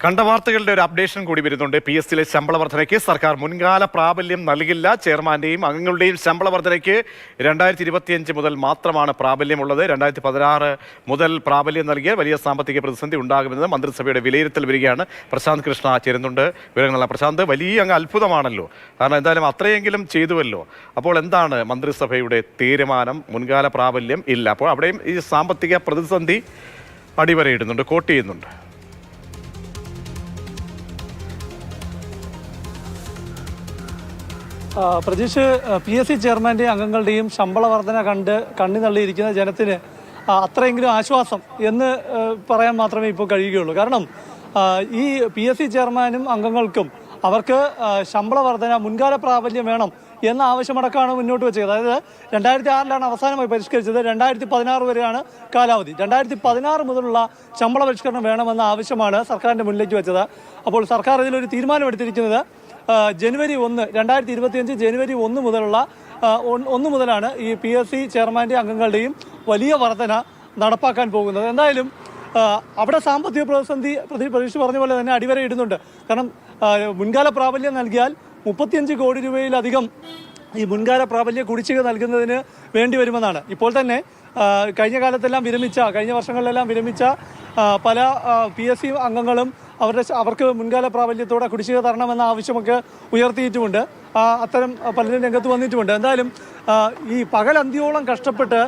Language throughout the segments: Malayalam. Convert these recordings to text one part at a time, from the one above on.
കണ്ട വാർത്തകളുടെ ഒരു അപ്ഡേഷൻ കൂടി വരുന്നുണ്ട്. PSCയിലെ ശമ്പള വർധനയ്ക്ക് സർക്കാർ മുൻകാല പ്രാബല്യം നൽകില്ല. ചെയർമാന്റെയും അംഗങ്ങളുടെയും ശമ്പള വർധനയ്ക്ക് 2025 മുതൽ മാത്രമാണ് പ്രാബല്യമുള്ളത്. 2016 മുതൽ പ്രാബല്യം നൽകിയാൽ വലിയ സാമ്പത്തിക പ്രതിസന്ധി ഉണ്ടാകുമെന്ന് മന്ത്രിസഭയുടെ വിലയിരുത്തൽ വരികയാണ്. പ്രശാന്ത് കൃഷ്ണ ചേരുന്നുണ്ട്. വിവരങ്ങളല്ല പ്രശാന്ത്, വലിയ അത്ഭുതമാണല്ലോ. കാരണം എന്തായാലും അത്രയെങ്കിലും ചെയ്തുവല്ലോ. അപ്പോൾ എന്താണ് മന്ത്രിസഭയുടെ തീരുമാനം? മുൻകാല പ്രാബല്യം ഇല്ല. അപ്പോൾ അവിടെയും ഈ സാമ്പത്തിക പ്രതിസന്ധി അടിവരയിടുന്നുണ്ട്, കോട്ട് ചെയ്യുന്നുണ്ട്. പ്രതീഷ്, PSC ചെയർമാൻ്റെയും അംഗങ്ങളുടെയും ശമ്പള വർധന കണ്ണി തള്ളിയിരിക്കുന്ന ജനത്തിന് അത്രയെങ്കിലും ആശ്വാസം എന്ന് പറയാൻ മാത്രമേ ഇപ്പോൾ കഴിയുകയുള്ളൂ. കാരണം ഈ PSC ചെയർമാനും അംഗങ്ങൾക്കും അവർക്ക് ശമ്പള വർധന മുൻകാല പ്രാബല്യം വേണം എന്ന ആവശ്യമടക്കമാണ് മുന്നോട്ട് വെച്ചത്. അതായത് 2006 അവസാനമായി പരിഷ്കരിച്ചത്. 2016 വരെയാണ് കാലാവധി. 2016 മുതലുള്ള ശമ്പള പരിഷ്കരണം വേണമെന്ന ആവശ്യമാണ് സർക്കാരിൻ്റെ മുന്നിലേക്ക് വെച്ചത്. അപ്പോൾ സർക്കാർ ഇതിലൊരു തീരുമാനമെടുത്തിരിക്കുന്നത് ജനുവരി 1, 2025 ജനുവരി 1 മുതലാണ് ഈ PSC ചെയർമാൻ്റെയും അംഗങ്ങളുടെയും വലിയ വർധന നടപ്പാക്കാൻ പോകുന്നത്. എന്തായാലും അവിടെ സാമ്പത്തിക പ്രതിസന്ധി പ്രതീക്ഷ പറഞ്ഞ പോലെ തന്നെ അടിവരയിടുന്നുണ്ട്. കാരണം മുൻകാല പ്രാബല്യം നൽകിയാൽ 35 കോടി രൂപയിലധികം ഈ മുൻകാല പ്രാബല്യ കുടിശ്ശിക നൽകുന്നതിന് വേണ്ടി വരുമെന്നാണ്. ഇപ്പോൾ തന്നെ കഴിഞ്ഞ വർഷങ്ങളിലെല്ലാം വിരമിച്ച പല PSC അംഗങ്ങളും അവർക്ക് മുൻകാല പ്രാബല്യത്തോടെ കുടിശ്ശിക തരണമെന്ന ആവശ്യമൊക്കെ ഉയർത്തിയിട്ടുമുണ്ട്. അത്തരം പലരും രംഗത്ത് വന്നിട്ടുമുണ്ട്. എന്തായാലും ഈ പകലന്തിയോളം കഷ്ടപ്പെട്ട്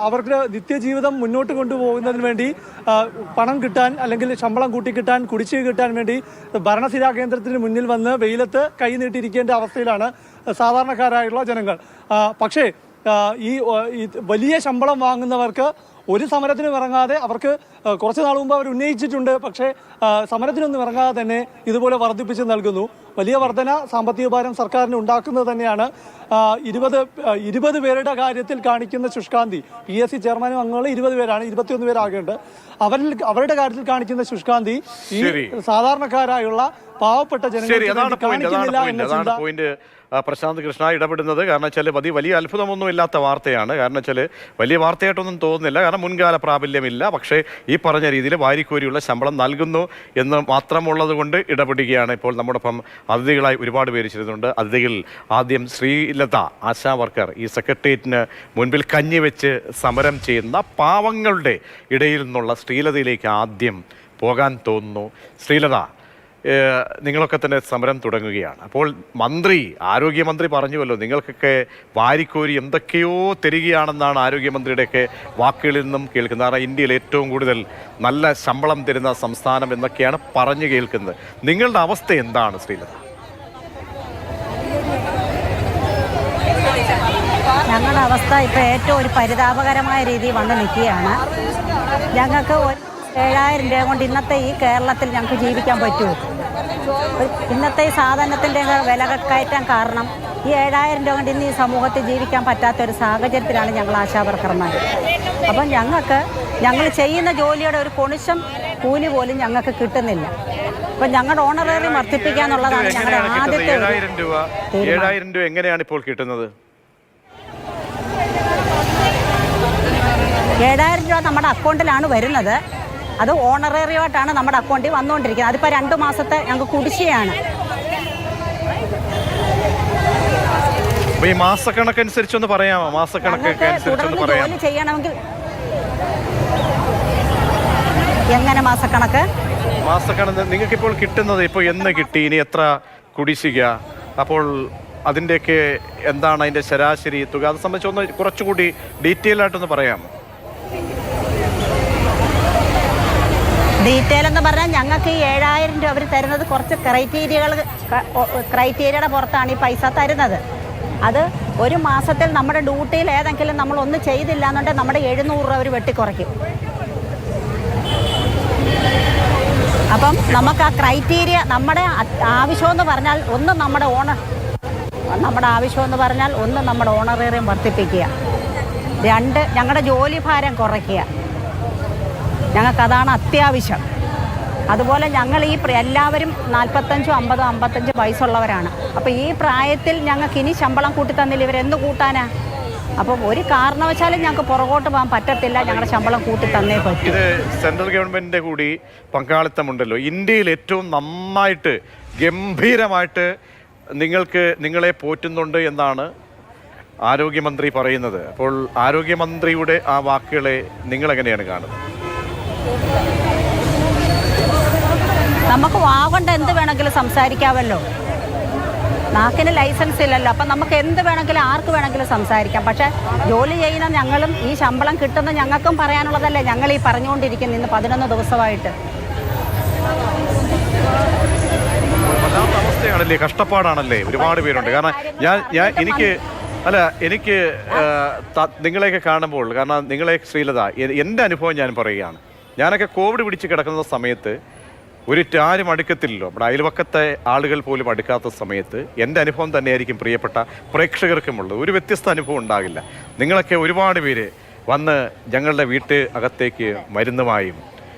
അവർക്ക് നിത്യജീവിതം മുന്നോട്ട് കൊണ്ടുപോകുന്നതിന് വേണ്ടി പണം കിട്ടാൻ, അല്ലെങ്കിൽ ശമ്പളം കൂട്ടിക്കിട്ടാൻ, കുടിശ്ശിക കിട്ടാൻ വേണ്ടി ഭരണസിരാ കേന്ദ്രത്തിന് മുന്നിൽ വന്ന് വെയിലത്ത് കൈ നീട്ടിയിരിക്കേണ്ട അവസ്ഥയിലാണ് സാധാരണക്കാരായുള്ള ജനങ്ങൾ. പക്ഷേ ഈ വലിയ ശമ്പളം വാങ്ങുന്നവർക്ക് ഒരു സമരത്തിനും ഇറങ്ങാതെ, അവർക്ക് കുറച്ച് നാൾ മുമ്പ് അവർ ഉന്നയിച്ചിട്ടുണ്ട്, പക്ഷേ സമരത്തിനൊന്നും ഇറങ്ങാതെ തന്നെ ഇതുപോലെ വർദ്ധിപ്പിച്ച് നൽകുന്നു. വലിയ വർധന, സാമ്പത്തിക ഭാരം സർക്കാരിന് ഉണ്ടാക്കുന്നത് തന്നെയാണ്. 20 പേരുടെ കാര്യത്തിൽ കാണിക്കുന്ന ശുഷ്കാന്തി, PSC ചെയർമാനും അംഗങ്ങൾ 20 പേരാണ്, 21 പേരാകേണ്ടത്. അവരുടെ കാര്യത്തിൽ കാണിക്കുന്ന ശുഷ്കാന്തി ഈ സാധാരണക്കാരായുള്ള പാവപ്പെട്ട ജനങ്ങൾ കാണിക്കുന്നില്ല എന്ന ചിന്ത പ്രശാന്ത് കൃഷ്ണ ഇടപെടുന്നത്. കാരണം വെച്ചാൽ വലിയ അത്ഭുതമൊന്നും ഇല്ലാത്ത വാർത്തയാണ്. കാരണം വെച്ചാൽ വലിയ വാർത്തയായിട്ടൊന്നും തോന്നുന്നില്ല. കാരണം മുൻകാല പ്രാബല്യമില്ല, പക്ഷേ ഈ പറഞ്ഞ രീതിയിൽ വാരിക്കോരിയുള്ള ശമ്പളം നൽകുന്നു എന്ന് മാത്രമുള്ളത് കൊണ്ട് ഇടപെടുകയാണ്. ഇപ്പോൾ നമ്മോടൊപ്പം അതിഥികളായി ഒരുപാട് പേര് ചേരുന്നുണ്ട്. അതിഥികൾ ആദ്യം ശ്രീലത, ആശാ വർക്കർ, ഈ സെക്രട്ടേറിയറ്റിന് മുൻപിൽ കഞ്ഞിവെച്ച് സമരം ചെയ്യുന്ന പാവങ്ങളുടെ ഇടയിൽ നിന്നുള്ള ശ്രീലതയിലേക്ക് ആദ്യം പോകാൻ തോന്നുന്നു. ശ്രീലത, നിങ്ങളൊക്കെ തന്നെ സമരം തുടങ്ങുകയാണ്. അപ്പോൾ ആരോഗ്യമന്ത്രി പറഞ്ഞുവല്ലോ, നിങ്ങൾക്കൊക്കെ വാരിക്കോരി എന്തൊക്കെയോ തരികയാണെന്നാണ് ആരോഗ്യമന്ത്രിയുടെയൊക്കെ വാക്കുകളിൽ നിന്നും കേൾക്കുന്നത്. കാരണം ഇന്ത്യയിൽ ഏറ്റവും കൂടുതൽ നല്ല ശമ്പളം തരുന്ന സംസ്ഥാനം എന്നൊക്കെയാണ് പറഞ്ഞു കേൾക്കുന്നത്. നിങ്ങളുടെ അവസ്ഥ എന്താണ് ശ്രീലത? ഞങ്ങളുടെ അവസ്ഥ ഇപ്പോൾ ഏറ്റവും ഒരു പരിതാപകരമായ രീതിയിൽ വന്ന് നിൽക്കുകയാണ്. ഞങ്ങൾക്ക് 7000 രൂപ കൊണ്ട് ഇന്നത്തെ ഈ കേരളത്തിൽ ഞങ്ങൾക്ക് ജീവിക്കാൻ പറ്റുമോ? ഇന്നത്തെ ഈ സാധനത്തിൻ്റെ വില കയറ്റാൻ കാരണം ഈ 7000 രൂപ കൊണ്ട് ഇന്ന് ഈ സമൂഹത്തിൽ ജീവിക്കാൻ പറ്റാത്തൊരു സാഹചര്യത്തിലാണ് ഞങ്ങൾ ആശാവർക്കർമാർ. അപ്പം ഞങ്ങൾ ചെയ്യുന്ന ജോലിയുടെ ഒരു കൊണിശം കൂലി പോലും ഞങ്ങൾക്ക് കിട്ടുന്നില്ല. അപ്പം ഞങ്ങളുടെ ഓണററി വർദ്ധിപ്പിക്കുക എന്നുള്ളതാണ് ഞങ്ങളുടെ ആദ്യത്തെ. 7000 രൂപ എങ്ങനെയാണ് ഇപ്പോൾ കിട്ടുന്നത്? 7000 രൂപ നമ്മുടെ അക്കൗണ്ടിലാണ് വരുന്നത്. അത് ഓണറേറിയമായിട്ടാണ് നമ്മുടെ അക്കൗണ്ടിൽ വന്നുകൊണ്ടിരിക്കുന്നത്. അതിപ്പോൾ 2 മാസത്തെ ഞങ്ങൾക്ക് കുടിശ്ശികയാണ്. ഈ മാസക്കണക്കനുസരിച്ചൊന്ന് പറയാമോ? ജോലി ചെയ്യണമെങ്കിൽ എങ്ങനെ മാസക്കണക്ക് നിങ്ങൾക്ക് ഇപ്പോൾ കിട്ടുന്നത് ഇപ്പോൾ എന്ന് കിട്ടി? ഇനി എത്ര കുടിശ്ശിക? അപ്പോൾ അതിൻ്റെയൊക്കെ എന്താണ് അതിൻ്റെ ശരാശരി തുക? അത് സംബന്ധിച്ചൊന്ന് കുറച്ചുകൂടി ഡീറ്റെയിൽ ആയിട്ടൊന്ന് പറയാമോ? ഡീറ്റെയിൽ എന്ന് പറഞ്ഞാൽ ഞങ്ങൾക്ക് ഈ 7000 രൂപ അവർ തരുന്നത് കുറച്ച് ക്രൈറ്റീരിയയുടെ പുറത്താണ് ഈ പൈസ തരുന്നത്. അത് ഒരു മാസത്തിൽ നമ്മുടെ ഡ്യൂട്ടിയിൽ ഏതെങ്കിലും നമ്മളൊന്നും ചെയ്തില്ല എന്നുണ്ടെങ്കിൽ നമ്മുടെ 700 രൂപ അവർ വെട്ടിക്കുറയ്ക്കും. അപ്പം നമുക്ക് ആ ക്രൈറ്റീരിയ, നമ്മുടെ ആവശ്യമെന്ന് പറഞ്ഞാൽ നമ്മുടെ ഓണറേറിയം വർദ്ധിപ്പിക്കുക, 2 ഞങ്ങളുടെ ജോലി ഭാരം കുറയ്ക്കുക. ഞങ്ങൾക്കതാണ് അത്യാവശ്യം. അതുപോലെ ഞങ്ങൾ എല്ലാവരും 45, 50, 55 വയസ്സുള്ളവരാണ്. അപ്പോൾ ഈ പ്രായത്തിൽ ഞങ്ങൾക്ക് ഇനി ശമ്പളം കൂട്ടി തന്നില്ല, ഇവരെന്ന് കൂട്ടാനാ? അപ്പം ഒരു കാരണവശാലും ഞങ്ങൾക്ക് പുറകോട്ട് പോകാൻ പറ്റത്തില്ല. ഞങ്ങളുടെ ശമ്പളം കൂട്ടി തന്നേ പറ്റൂ. ഇത് സെൻട്രൽ ഗവൺമെന്റിന്റെ കൂടി പങ്കാളിത്തമുണ്ടല്ലോ. ഇന്ത്യയിൽ ഏറ്റവും നന്നായിട്ട് ഗംഭീരമായിട്ട് നിങ്ങളെ പോറ്റുന്നുണ്ട് എന്നാണ് ആരോഗ്യമന്ത്രി പറയുന്നത്. അപ്പോൾ ആരോഗ്യമന്ത്രിയുടെ ആ വാക്കുകളെ നിങ്ങൾ എങ്ങനെയാണ് കാണുന്നത്? നമുക്ക് വാഗൊണ്ട് എന്ത് വേണമെങ്കിലും സംസാരിക്കാമല്ലോ. നാക്കിന് ലൈസൻസ് ഇല്ലല്ലോ. അപ്പം നമുക്ക് എന്ത് വേണമെങ്കിലും ആർക്ക് വേണമെങ്കിലും സംസാരിക്കാം. പക്ഷേ ജോലി ചെയ്യുന്ന ഞങ്ങളും ഈ ശമ്പളം കിട്ടുന്ന ഞങ്ങൾക്കും പറയാനുള്ളതല്ലേ ഞങ്ങൾ ഈ പറഞ്ഞുകൊണ്ടിരിക്കുന്നു ഇന്ന് 11 ദിവസമായിട്ട്. വല്ലാത്ത അവസ്ഥയാണല്ലേ, കഷ്ടപ്പാടാണല്ലേ, ഒരുപാട് പേരുണ്ട്. കാരണം എനിക്ക് നിങ്ങളെയൊക്കെ കാണുമ്പോൾ, കാരണം നിങ്ങളെ ശ്രീലത, എൻ്റെ അനുഭവം ഞാൻ പറയുകയാണ്. ഞാനൊക്കെ കോവിഡ് പിടിച്ച് കിടക്കുന്ന സമയത്ത് ആരും അടുക്കത്തില്ലല്ലോ. നമ്മുടെ അയൽവക്കത്തെ ആളുകൾ പോലും അടുക്കാത്ത സമയത്ത് എൻ്റെ അനുഭവം തന്നെയായിരിക്കും പ്രിയപ്പെട്ട പ്രേക്ഷകർക്കുമുള്ളത്. ഒരു വ്യത്യസ്ത അനുഭവം ഉണ്ടാകില്ല. നിങ്ങളൊക്കെ ഒരുപാട് പേര് വന്ന് ഞങ്ങളുടെ അകത്തേക്ക് മരുന്നുമായും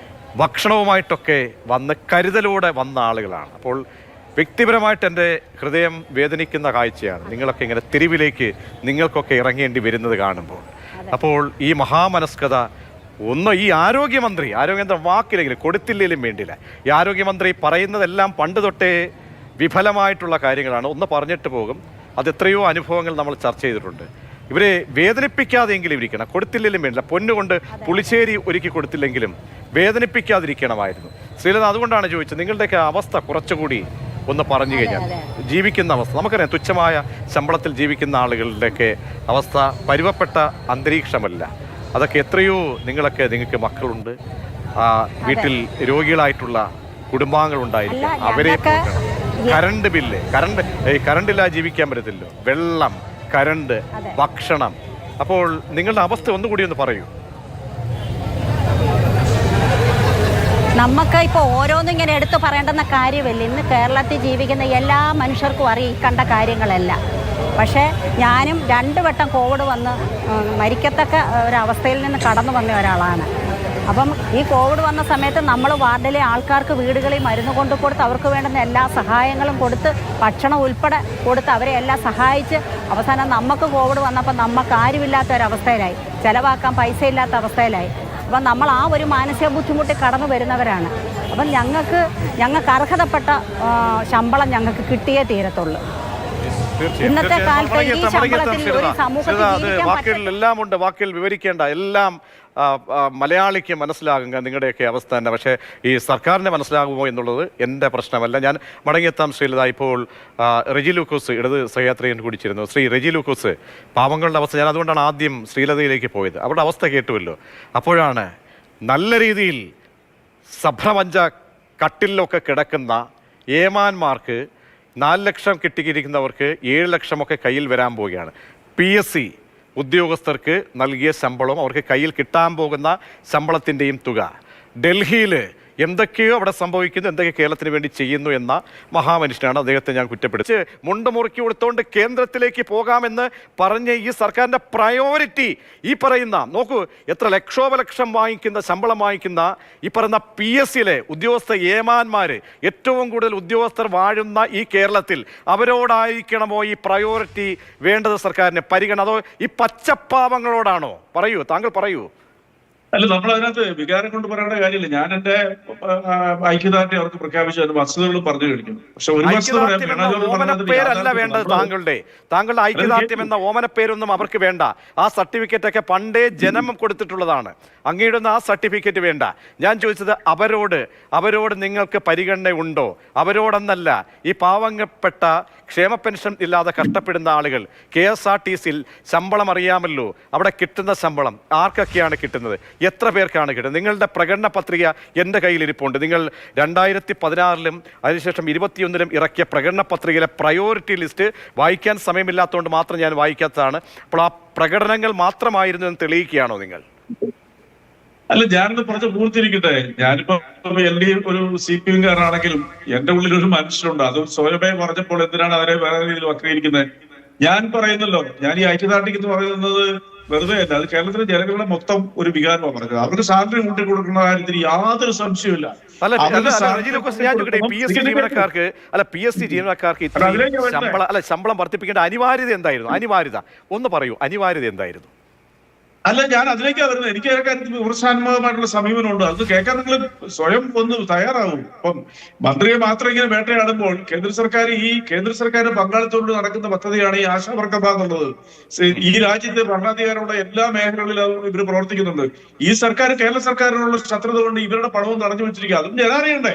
ഭക്ഷണവുമായിട്ടൊക്കെ വന്ന് കരുതലോടെ വന്ന ആളുകളാണ്. അപ്പോൾ വ്യക്തിപരമായിട്ട് എൻ്റെ ഹൃദയം വേദനിക്കുന്ന കാഴ്ചയാണ് നിങ്ങളൊക്കെ ഇങ്ങനെ തെരുവിലേക്ക് നിങ്ങൾക്കൊക്കെ ഇറങ്ങേണ്ടി വരുന്നത് കാണുമ്പോൾ. അപ്പോൾ ഈ മഹാമനസ്കത ഈ ആരോഗ്യമന്ത്രി വാക്കിലെങ്കിലും കൊടുത്തില്ലെങ്കിലും വേണ്ടില്ല. ഈ ആരോഗ്യമന്ത്രി പറയുന്നതെല്ലാം പണ്ട് തൊട്ടേ വിഫലമായിട്ടുള്ള കാര്യങ്ങളാണ്. ഒന്ന് പറഞ്ഞിട്ട് പോകും. അത് എത്രയോ അനുഭവങ്ങൾ നമ്മൾ ചർച്ച ചെയ്തിട്ടുണ്ട്. ഇവരെ വേദനിപ്പിക്കാതെയെങ്കിലും ഇരിക്കണം. കൊടുത്തില്ലെങ്കിലും വേണ്ടില്ല. പൊന്നുകൊണ്ട് പുളിശ്ശേരി ഒരുക്കി കൊടുത്തില്ലെങ്കിലും വേദനിപ്പിക്കാതിരിക്കണമായിരുന്നു. ശ്രീലത, അതുകൊണ്ടാണ് ചോദിച്ചത്. നിങ്ങളുടെയൊക്കെ അവസ്ഥ കുറച്ചുകൂടി ഒന്ന് പറഞ്ഞു കഴിഞ്ഞാൽ, ജീവിക്കുന്ന അവസ്ഥ നമുക്കറിയാം. തുച്ഛമായ ശമ്പളത്തിൽ ജീവിക്കുന്ന ആളുകളുടെയൊക്കെ അവസ്ഥ പരുവപ്പെട്ട അന്തരീക്ഷമല്ല. അതൊക്കെ എത്രയോ നിങ്ങൾക്ക് മക്കളുണ്ട്, വീട്ടിൽ രോഗികളായിട്ടുള്ള കുടുംബാംഗങ്ങളുണ്ടായിരിക്കും. അവരെ കറണ്ട് ബില്ല്, കറണ്ടില്ലാതെ ജീവിക്കാൻ പറ്റത്തില്ലോ. വെള്ളം, കറണ്ട്, ഭക്ഷണം. അപ്പോൾ നിങ്ങളുടെ അവസ്ഥ ഒന്നുകൂടി ഒന്ന് പറയൂ. നമുക്ക് ഇപ്പോൾ ഓരോന്നും ഇങ്ങനെ എടുത്തു പറയേണ്ടുന്ന കാര്യമില്ല. ഇന്ന് കേരളത്തിൽ ജീവിക്കുന്ന എല്ലാ മനുഷ്യർക്കും അറിയാം ഈ കണ്ട കാര്യങ്ങളെല്ലാം. പക്ഷേ ഞാനും 2 വട്ടം കോവിഡ് വന്ന് മരിക്കത്തക്ക ഒരവസ്ഥയിൽ നിന്ന് കടന്നു വന്ന ഒരാളാണ്. അപ്പം ഈ കോവിഡ് വന്ന സമയത്ത് നമ്മൾ വാർഡിലെ ആൾക്കാർക്ക് വീടുകളിൽ മരുന്ന് കൊണ്ടു കൊടുത്ത് അവർക്ക് വേണ്ടുന്ന എല്ലാ സഹായങ്ങളും കൊടുത്ത് ഭക്ഷണം ഉൾപ്പെടെ കൊടുത്ത് അവരെ എല്ലാം സഹായിച്ച് അവസാനം നമുക്ക് കോവിഡ് വന്നപ്പോൾ നമുക്ക് ആരുമില്ലാത്ത ഒരവസ്ഥയിലായി, ചിലവാക്കാൻ പൈസ ഇല്ലാത്ത അവസ്ഥയിലായി. അപ്പം നമ്മൾ ആ ഒരു മാനസിക ബുദ്ധിമുട്ടി കടന്നു വരുന്നവരാണ്. അപ്പം ഞങ്ങൾക്ക് അർഹതപ്പെട്ട ശമ്പളം ഞങ്ങൾക്ക് കിട്ടിയേ തീരത്തുള്ളൂ. ഇന്നത്തെ കാലത്ത് ഈ ശമ്പളത്തിൽ ഒരു സമൂഹത്തിൽ എല്ലാം ഉണ്ട്. വാക്കിൽ വിവരിക്കേണ്ട എല്ലാം മലയാളിക്ക് മനസ്സിലാകുക നിങ്ങളുടെയൊക്കെ അവസ്ഥ തന്നെ. പക്ഷേ ഈ സർക്കാരിന് മനസ്സിലാകുമോ എന്നുള്ളത് എൻ്റെ പ്രശ്നമല്ല. ഞാൻ മടങ്ങിയെത്താം ശ്രീലത. ഇപ്പോൾ റെജി ലൂക്കോസ് ഇടത് സഹയാത്രികൻ കുടിച്ചിരുന്നു. ശ്രീ റെജി ലൂക്കോസ്, പാവങ്ങളുടെ അവസ്ഥ, ഞാൻ അതുകൊണ്ടാണ് ആദ്യം ശ്രീലതയിലേക്ക് പോയത്. അവരുടെ അവസ്ഥ കേട്ടുവല്ലോ. അപ്പോഴാണ് നല്ല രീതിയിൽ സഭ്രമഞ്ച കട്ടിലൊക്കെ കിടക്കുന്ന ഏമാന്മാർക്ക് 4 ലക്ഷം കിട്ടിയിരിക്കുന്നവർക്ക് 7 ലക്ഷമൊക്കെ കയ്യിൽ വരാൻ പോവുകയാണ്. PSC ഉദ്യോഗസ്ഥർക്ക് നൽകിയ ശമ്പളവും അവർക്ക് കയ്യിൽ കിട്ടാൻ പോകുന്ന ശമ്പളത്തിൻ്റെയും തുക. ഡൽഹിയിൽ എന്തൊക്കെയോ അവിടെ സംഭവിക്കുന്നു, എന്തൊക്കെ കേരളത്തിന് വേണ്ടി ചെയ്യുന്നു എന്ന മഹാമനുഷ്യനാണ്. അദ്ദേഹത്തെ ഞാൻ കുറ്റപ്പെടുത്തി. മുണ്ട് മുറുക്കി കൊടുത്തുകൊണ്ട് കേന്ദ്രത്തിലേക്ക് പോകാമെന്ന് പറഞ്ഞ ഈ സർക്കാരിൻ്റെ പ്രയോറിറ്റി ഈ പറയുന്ന, നോക്കൂ, എത്ര ലക്ഷോപലക്ഷം വാങ്ങിക്കുന്ന ശമ്പളം വാങ്ങിക്കുന്ന ഈ പറയുന്ന PSCയിലെ ഉദ്യോഗസ്ഥ ഏമാന്മാർ, ഏറ്റവും കൂടുതൽ ഉദ്യോഗസ്ഥർ വാഴുന്ന ഈ കേരളത്തിൽ അവരോടായിരിക്കണമോ ഈ പ്രയോറിറ്റി വേണ്ടത് സർക്കാരിന് പരിഗണന? അതോ ഈ പച്ചപ്പാവങ്ങളോടാണോ? പറയൂ, താങ്കൾ പറയൂ. അല്ല, നമ്മൾ അതിനകത്ത് വികാരം കൊണ്ട് പറയേണ്ട കാര്യമില്ല. ഞാൻ എന്റെ ഐക്യദാർഢ്യം അവർക്ക് പ്രഖ്യാപിച്ചു, അതിന് വസ്തുതകൾ പറഞ്ഞു കഴിഞ്ഞു. പക്ഷെ ഒരു ഓമനപ്പേരല്ല വേണ്ടത് താങ്കളുടെ ഐക്യദാർഢ്യം എന്ന ഓമനപ്പേരൊന്നും അവർക്ക് വേണ്ട. ആ സർട്ടിഫിക്കറ്റ് ഒക്കെ പണ്ടേ ജനം കൊടുത്തിട്ടുള്ളതാണ്. അങ്ങയുടെ ആ സർട്ടിഫിക്കറ്റ് വേണ്ട. ഞാൻ ചോദിച്ചത് അവരോട് നിങ്ങൾക്ക് പരിഗണന ഉണ്ടോ? അവരോടെന്നല്ല, ഈ പാവപ്പെട്ട ക്ഷേമ പെൻഷൻ ഇല്ലാതെ കഷ്ടപ്പെടുന്ന ആളുകൾ, KSRTCയിൽ ശമ്പളം അറിയാമല്ലോ. അവിടെ കിട്ടുന്ന ശമ്പളം ആർക്കൊക്കെയാണ് കിട്ടുന്നത്? എത്ര പേർക്കാണ് കിട്ടുന്നത്? നിങ്ങളുടെ പ്രകടന പത്രിക എൻ്റെ കയ്യിലിരിപ്പുണ്ട്. നിങ്ങൾ 2016-ലും അതിനുശേഷം 2021-ലും ഇറക്കിയ പ്രകടന പത്രികയിലെ പ്രയോറിറ്റി ലിസ്റ്റ് വായിക്കാൻ സമയമില്ലാത്തതുകൊണ്ട് മാത്രം ഞാൻ വായിക്കാത്തതാണ്. അപ്പോൾ ആ പ്രകടനങ്ങൾ മാത്രമായിരുന്നു എന്ന് തെളിയിക്കുകയാണോ നിങ്ങൾ? അല്ല, ഞാനൊന്ന് പറഞ്ഞ് പൂർത്തിരിക്കട്ടെ. ഞാനിപ്പോ LDF ഒരു CPM-കാരനാണെങ്കിലും എന്റെ ഉള്ളിൽ ഒരു മനുഷ്യരുണ്ട്. അത് സ്വയമേ പറഞ്ഞപ്പോൾ എന്തിനാണ് അവരെ വേറെ രീതിയിൽ വക്രീകരിക്കുന്നത്? ഞാൻ പറയുന്നല്ലോ, ഞാൻ ഈ ഐക്യദാർഢ്യം എന്ന് പറയുന്നത് വെറുതെ അല്ല, അത് കേരളത്തിലെ ജനങ്ങളുടെ മൊത്തം ഒരു വികാരമാണ് പറഞ്ഞത്. അവർക്ക് സാലറി കൂട്ടി കൊടുക്കുന്ന കാര്യത്തിൽ യാതൊരു സംശയമില്ല. ശമ്പളം വർദ്ധിപ്പിക്കേണ്ട അനിവാര്യത എന്തായിരുന്നു? അനിവാര്യത ഒന്ന് പറയൂ, അനിവാര്യത എന്തായിരുന്നു? അല്ല, ഞാൻ അതിലേക്കാണ് വരുന്നത്. എനിക്ക് ആ കാര്യത്തിൽ വിമർശനാത്മകമായിട്ടുള്ള സമീപനമുണ്ട്. അത് കേൾക്കാൻ നിങ്ങൾ സ്വയം ഒന്ന് തയ്യാറാവും. ഇപ്പം മന്ത്രിയെ മാത്രം ഇങ്ങനെ വേട്ടയാടുമ്പോൾ കേന്ദ്ര സർക്കാർ പങ്കാളിത്തോട് നടക്കുന്ന പദ്ധതിയാണ് ഈ ആശാ വർക്കർ എന്നുള്ളത്. ഈ രാജ്യത്തെ ഭരണാധികാരമുള്ള എല്ലാ മേഖലകളിലും ഇവർ പ്രവർത്തിക്കുന്നുണ്ട്. ഈ സർക്കാർ കേരള സർക്കാരിനുള്ള ശത്രുത കൊണ്ട് ഇവരുടെ പണവും തടഞ്ഞു വെച്ചിരിക്കുക. അതും ജനാറിയണ്ടേ?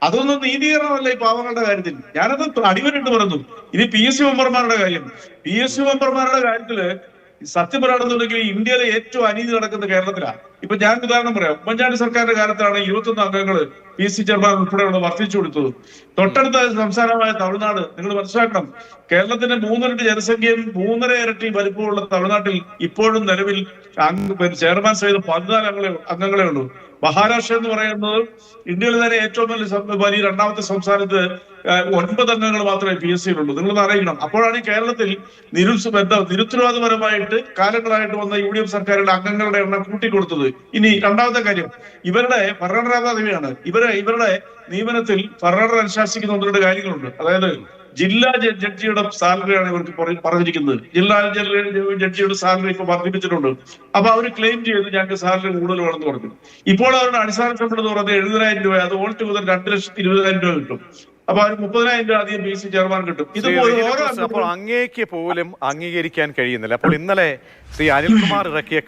അതൊന്നും നീതീകരണമല്ല ഈ പാവങ്ങളുടെ കാര്യത്തിൽ. ഞാനത് അടിവരിട്ട് പറഞ്ഞു. ഇനി PSC മെമ്പർമാരുടെ കാര്യം. PSC മെമ്പർമാരുടെ കാര്യത്തില് സത്യം പറയുകയാണെന്നുണ്ടെങ്കിൽ ഇന്ത്യയിലെ ഏറ്റവും അനീതി നടക്കുന്ന കേരളത്തിലാണ്. ഇപ്പൊ ഞാൻ ഉദാഹരണം പറയാം. ഉമ്മൻചാണ്ടി സർക്കാരിന്റെ കാലത്താണ് 21 അംഗങ്ങൾ PSC ചെയർമാൻ ഉൾപ്പെടെയുള്ള വർദ്ധിച്ചു കൊടുത്തത്. തൊട്ടടുത്ത സംസ്ഥാനമായ തമിഴ്നാട്, നിങ്ങൾ മനസ്സിലാക്കണം, കേരളത്തിന്റെ 3 ഇരട്ടി ജനസംഖ്യയും 3.5 ഇരട്ടി വലിപ്പമുള്ള തമിഴ്നാട്ടിൽ ഇപ്പോഴും നിലവിൽ ചെയർമാൻ സഹിതം 14 അംഗങ്ങളെ ഉള്ളൂ. മഹാരാഷ്ട്ര എന്ന് പറയുന്നത് ഇന്ത്യയിൽ തന്നെ ഏറ്റവും വലിയ രണ്ടാമത്തെ സംസ്ഥാനത്ത് 9 അംഗങ്ങൾ മാത്രമേ PSCയിലുള്ളൂ. നിങ്ങളൊന്ന് അറിയിക്കണം. അപ്പോഴാണ് ഈ കേരളത്തിൽ നിരുത്തരവാദപരമായിട്ട് കാലങ്ങളായിട്ട് വന്ന UDF സർക്കാരിന്റെ അംഗങ്ങളുടെ എണ്ണം കൂട്ടിക്കൊടുത്തത്. ഇനി രണ്ടാമത്തെ കാര്യം, ഇവരുടെ ഭരണഘടനാപദവിയാണ്. ഇവരുടെ നിയമനത്തിൽ ഭരണഘടന അനുശാസിക്കുന്ന 1-2 കാര്യങ്ങളുണ്ട്. അതായത് ജില്ലാ ജഡ്ജിയുടെ സാലറിയാണ് ഇവർക്ക് പറഞ്ഞിരിക്കുന്നത്. ജില്ലാ ജഡ്ജിയുടെ സാലറി ഇപ്പൊ വർദ്ധിപ്പിച്ചിട്ടുണ്ട്. അപ്പൊ അവർ ക്ലെയിം ചെയ്ത് ഞങ്ങൾക്ക് സാലറി കൂടുതൽ വേണമെന്ന് പറഞ്ഞു. ഇപ്പോൾ അവരുടെ അടിസ്ഥാന ശമ്പളം എന്ന് പറയുന്നത് 70,000 രൂപ. അത് ഓൾ ടുഗദർ 2,20,000 രൂപ കിട്ടും. അപ്പൊ അവർ 30,000 രൂപ അധികം PSC ചെയർമാൻ കിട്ടും. അപ്പോൾ അങ്ങേക്ക് പോലും അംഗീകരിക്കാൻ കഴിയുന്നില്ല. അപ്പോൾ ഇന്നലെ ശ്രീ അനിൽകുമാർ ഇറക്കിയ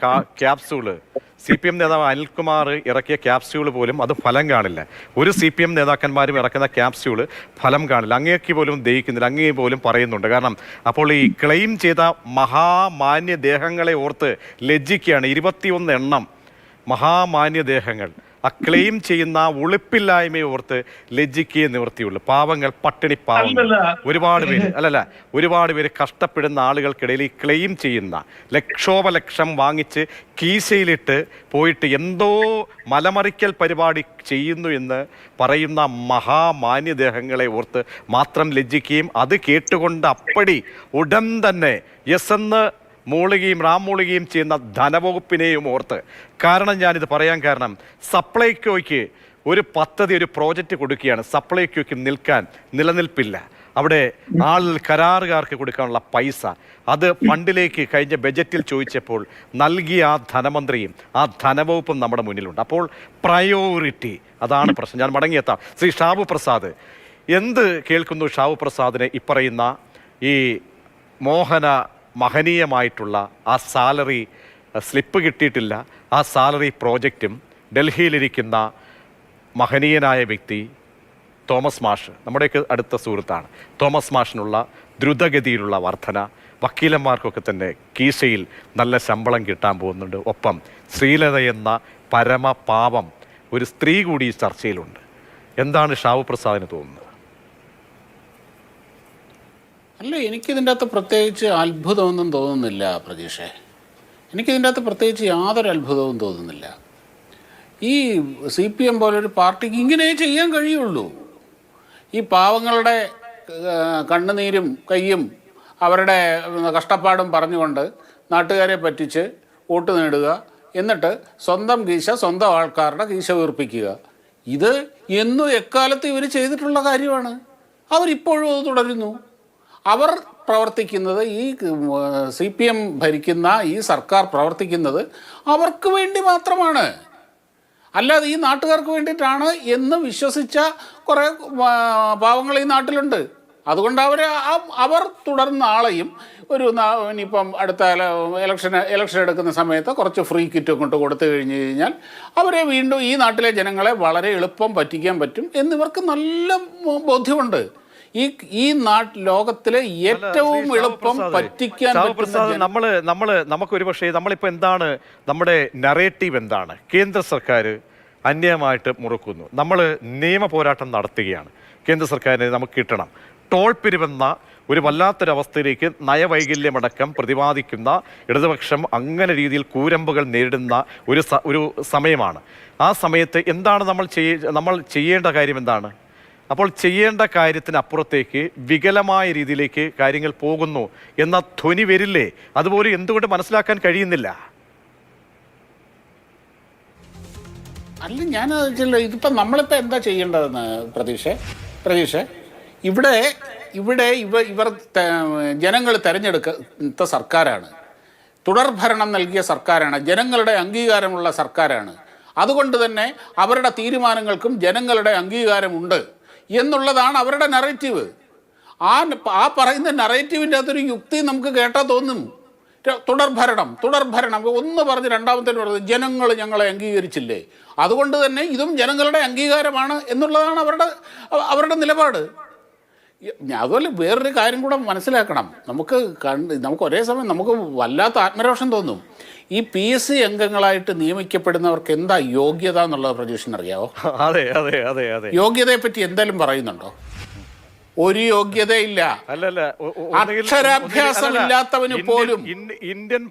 ക്യാപ്സ്യൂള്, CPM നേതാവ് അനിൽകുമാർ ഇറക്കിയ ക്യാപ്സ്യൂള് പോലും അത് ഫലം കാണില്ല. ഒരു CPM നേതാക്കന്മാരും ഇറക്കുന്ന ക്യാപ്സ്യൂള് ഫലം കാണില്ല. അങ്ങേക്ക് പോലും ദഹിക്കുന്നില്ല. അങ്ങേ പോലും പറയുന്നുണ്ട്. കാരണം അപ്പോൾ ഈ ക്ലെയിം ചെയ്ത മഹാമാന്യ ദേഹങ്ങളെ ഓർത്ത് ലജ്ജിക്കുകയാണ്. 21 എണ്ണം മഹാമാന്യദേഹങ്ങൾ. ആ ക്ലെയിം ചെയ്യുന്ന ഉളുപ്പില്ലായ്മയെ ഓർത്ത് ലജ്ജിക്കേ നിവൃത്തിയുള്ളൂ. പാവങ്ങൾ, പട്ടിണി പാവങ്ങൾ, ഒരുപാട് പേര് കഷ്ടപ്പെടുന്ന ആളുകൾക്കിടയിൽ ഈ ക്ലെയിം ചെയ്യുന്ന ലക്ഷോപലക്ഷം വാങ്ങിച്ച് കീശയിലിട്ട് പോയിട്ട് എന്തോ മലമറിക്കൽ പരിപാടി ചെയ്യുന്നു എന്ന് പറയുന്ന മഹാമാന്യദേഹങ്ങളെ ഓർത്ത് മാത്രം ലജ്ജിക്കുകയും അത് കേട്ടുകൊണ്ട് അപ്പടി ഉടൻ തന്നെ എന്ന് മൂളുകയും ചെയ്യുന്ന ധനവകുപ്പിനെയും ഓർത്ത്. കാരണം ഞാനിത് പറയാൻ കാരണം, സപ്ലൈകോയ്ക്ക് ഒരു പദ്ധതി, ഒരു പ്രോജക്റ്റ് കൊടുക്കുകയാണ്. സപ്ലൈകോയ്ക്ക് നിലനിൽപ്പില്ല. അവിടെ കരാറുകാർക്ക് കൊടുക്കാനുള്ള പൈസ, അത് ഫണ്ടിലേക്ക് കഴിഞ്ഞ ബജറ്റിൽ ചോദിച്ചപ്പോൾ നൽകിയ ആ ധനമന്ത്രിയും ആ ധനവകുപ്പും നമ്മുടെ മുന്നിലുണ്ട്. അപ്പോൾ പ്രയോറിറ്റി, അതാണ് പ്രശ്നം. ഞാൻ മടങ്ങിയെത്താം. ശ്രീ ഷാബു പ്രസാദ്, എന്ത് കേൾക്കുന്നു ഷാബു പ്രസാദിനെ ഇപ്പറയുന്ന ഈ മഹനീയമായിട്ടുള്ള ആ സാലറി സ്ലിപ്പ് കിട്ടിയിട്ടില്ല, ആ സാലറി പ്രോജക്റ്റും ഡൽഹിയിലിരിക്കുന്ന മഹനീയനായ വ്യക്തി തോമസ് മാഷ്, നമ്മുടെയൊക്കെ അടുത്ത സുഹൃത്താണ്, തോമസ് മാഷിനുള്ള ദ്രുതഗതിയിലുള്ള വർധന, വക്കീലന്മാർക്കൊക്കെ തന്നെ കീശയിൽ നല്ല ശമ്പളം കിട്ടാൻ പോകുന്നുണ്ട്. ഒപ്പം ശ്രീലത എന്ന പരമപാപം ഒരു സ്ത്രീ കൂടി ഈ ചർച്ചയിലുണ്ട്. എന്താണ് ഷാബു പ്രസാദിന് തോന്നുന്നത്? അല്ല, എനിക്കിതിൻ്റെ അകത്ത് പ്രത്യേകിച്ച് അത്ഭുതമൊന്നും തോന്നുന്നില്ല പ്രതീക്ഷേ. എനിക്കിതിൻ്റെ അകത്ത് പ്രത്യേകിച്ച് യാതൊരു അത്ഭുതവും തോന്നുന്നില്ല. ഈ CPM പോലൊരു പാർട്ടിക്ക് ഇങ്ങനെ ചെയ്യാൻ കഴിയുള്ളൂ. ഈ പാവങ്ങളുടെ കണ്ണുനീരും കയ്യും അവരുടെ കഷ്ടപ്പാടും പറഞ്ഞുകൊണ്ട് നാട്ടുകാരെ പറ്റിച്ച് വോട്ട് നേടുക, എന്നിട്ട് സ്വന്തം കീശ സ്വന്തം ആൾക്കാരുടെ കീശ വീർപ്പിക്കുക. ഇത് എന്നും എക്കാലത്ത് ഇവർ ചെയ്തിട്ടുള്ള കാര്യമാണ്. അവരിപ്പോഴും അത് തുടരുന്നു. അവർ പ്രവർത്തിക്കുന്നത്, ഈ CPM ഭരിക്കുന്ന ഈ സർക്കാർ പ്രവർത്തിക്കുന്നത് അവർക്ക് വേണ്ടി മാത്രമാണ്. അല്ലാതെ ഈ നാട്ടുകാർക്ക് വേണ്ടിയിട്ടാണ് എന്ന് വിശ്വസിച്ച കുറേ പാവങ്ങൾ ഈ നാട്ടിലുണ്ട്. അതുകൊണ്ട് അവർ തുടർന്ന ആളെയും ഇനിയിപ്പം അടുത്ത ഇലക്ഷൻ എടുക്കുന്ന സമയത്ത് കുറച്ച് ഫ്രീ കിറ്റ് കൊണ്ട് കൊടുത്തു കഴിഞ്ഞാൽ അവരെ വീണ്ടും ഈ നാട്ടിലെ ജനങ്ങളെ വളരെ എളുപ്പം പറ്റിക്കാൻ പറ്റും എന്നിവർക്ക് നല്ല ബോധ്യമുണ്ട്. ഈ ലോകത്തിലെ ഏറ്റവും എളുപ്പം പറ്റിക്കാൻ നമുക്കൊരു പക്ഷേ നമ്മളിപ്പോൾ എന്താണ് നമ്മുടെ നറേറ്റീവ് എന്താണ്? കേന്ദ്ര സർക്കാർ അന്യായമായിട്ട് മുറുക്കുന്നു. നമ്മൾ നിയമ പോരാട്ടം നടത്തുകയാണ്. കേന്ദ്ര സർക്കാരിന് നമുക്ക് കിട്ടണം. ടോൾ പിരിവെന്ന ഒരു വല്ലാത്തൊരവസ്ഥയിലേക്ക് നയവൈകല്യമടക്കം പ്രതിപാദിക്കുന്ന ഇടതുപക്ഷം അങ്ങനെ രീതിയിൽ കൂരമ്പുകൾ നേരിടുന്ന ഒരു സമയമാണ്. ആ സമയത്ത് എന്താണ് നമ്മൾ ചെയ്യേണ്ട കാര്യം എന്താണ്? അപ്പോൾ ചെയ്യേണ്ട കാര്യത്തിന് അപ്പുറത്തേക്ക് വികലമായ രീതിയിലേക്ക് കാര്യങ്ങൾ പോകുന്നു എന്ന ധ്വനി വരില്ലേ? അതുപോലെ എന്തുകൊണ്ട് മനസ്സിലാക്കാൻ കഴിയുന്നില്ല? അല്ല, ഞാൻ ഇതിപ്പോൾ നമ്മളിപ്പോൾ എന്താ ചെയ്യേണ്ടതെന്ന് പ്രതീക്ഷ ഇവർ ജനങ്ങൾ തിരഞ്ഞെടുത്ത സർക്കാരാണ്, തുടർഭരണം നൽകിയ സർക്കാരാണ്, ജനങ്ങളുടെ അംഗീകാരമുള്ള സർക്കാരാണ്. അതുകൊണ്ട് തന്നെ അവരുടെ തീരുമാനങ്ങൾക്കും ജനങ്ങളുടെ അംഗീകാരമുണ്ട് എന്നുള്ളതാണ് അവരുടെ നറേറ്റീവ്. ആ പറയുന്ന നറേറ്റീവിൻ്റെ അകത്തൊരു യുക്തി നമുക്ക് കേട്ടാൽ തോന്നും. തുടർഭരണം ഒന്ന് പറഞ്ഞ് രണ്ടാമത്തെ പറഞ്ഞത് ജനങ്ങൾ ഞങ്ങളെ അംഗീകരിച്ചില്ലേ, അതുകൊണ്ട് തന്നെ ഇതും ജനങ്ങളുടെ അംഗീകാരമാണ് എന്നുള്ളതാണ് അവരുടെ നിലപാട്. അതുപോലെ വേറൊരു കാര്യം കൂടെ മനസ്സിലാക്കണം. നമുക്ക് ഒരേ സമയം നമുക്ക് വല്ലാത്ത ആത്മരോഷം തോന്നും. ഈ PSC അംഗങ്ങളായിട്ട് നിയമിക്കപ്പെടുന്നവർക്ക് എന്താ യോഗ്യത എന്നുള്ളത് പ്രജീഷിന് അറിയാവോ? അതെ അതെ അതെ അതെ യോഗ്യതയെ പറ്റി എന്തെങ്കിലും പറയുന്നുണ്ടോ? ഒരു യോഗ്യതയില്ല. അക്ഷരാഭ്യാസം ഇല്ലാത്തവന് പോലും ഇന്ത്യൻ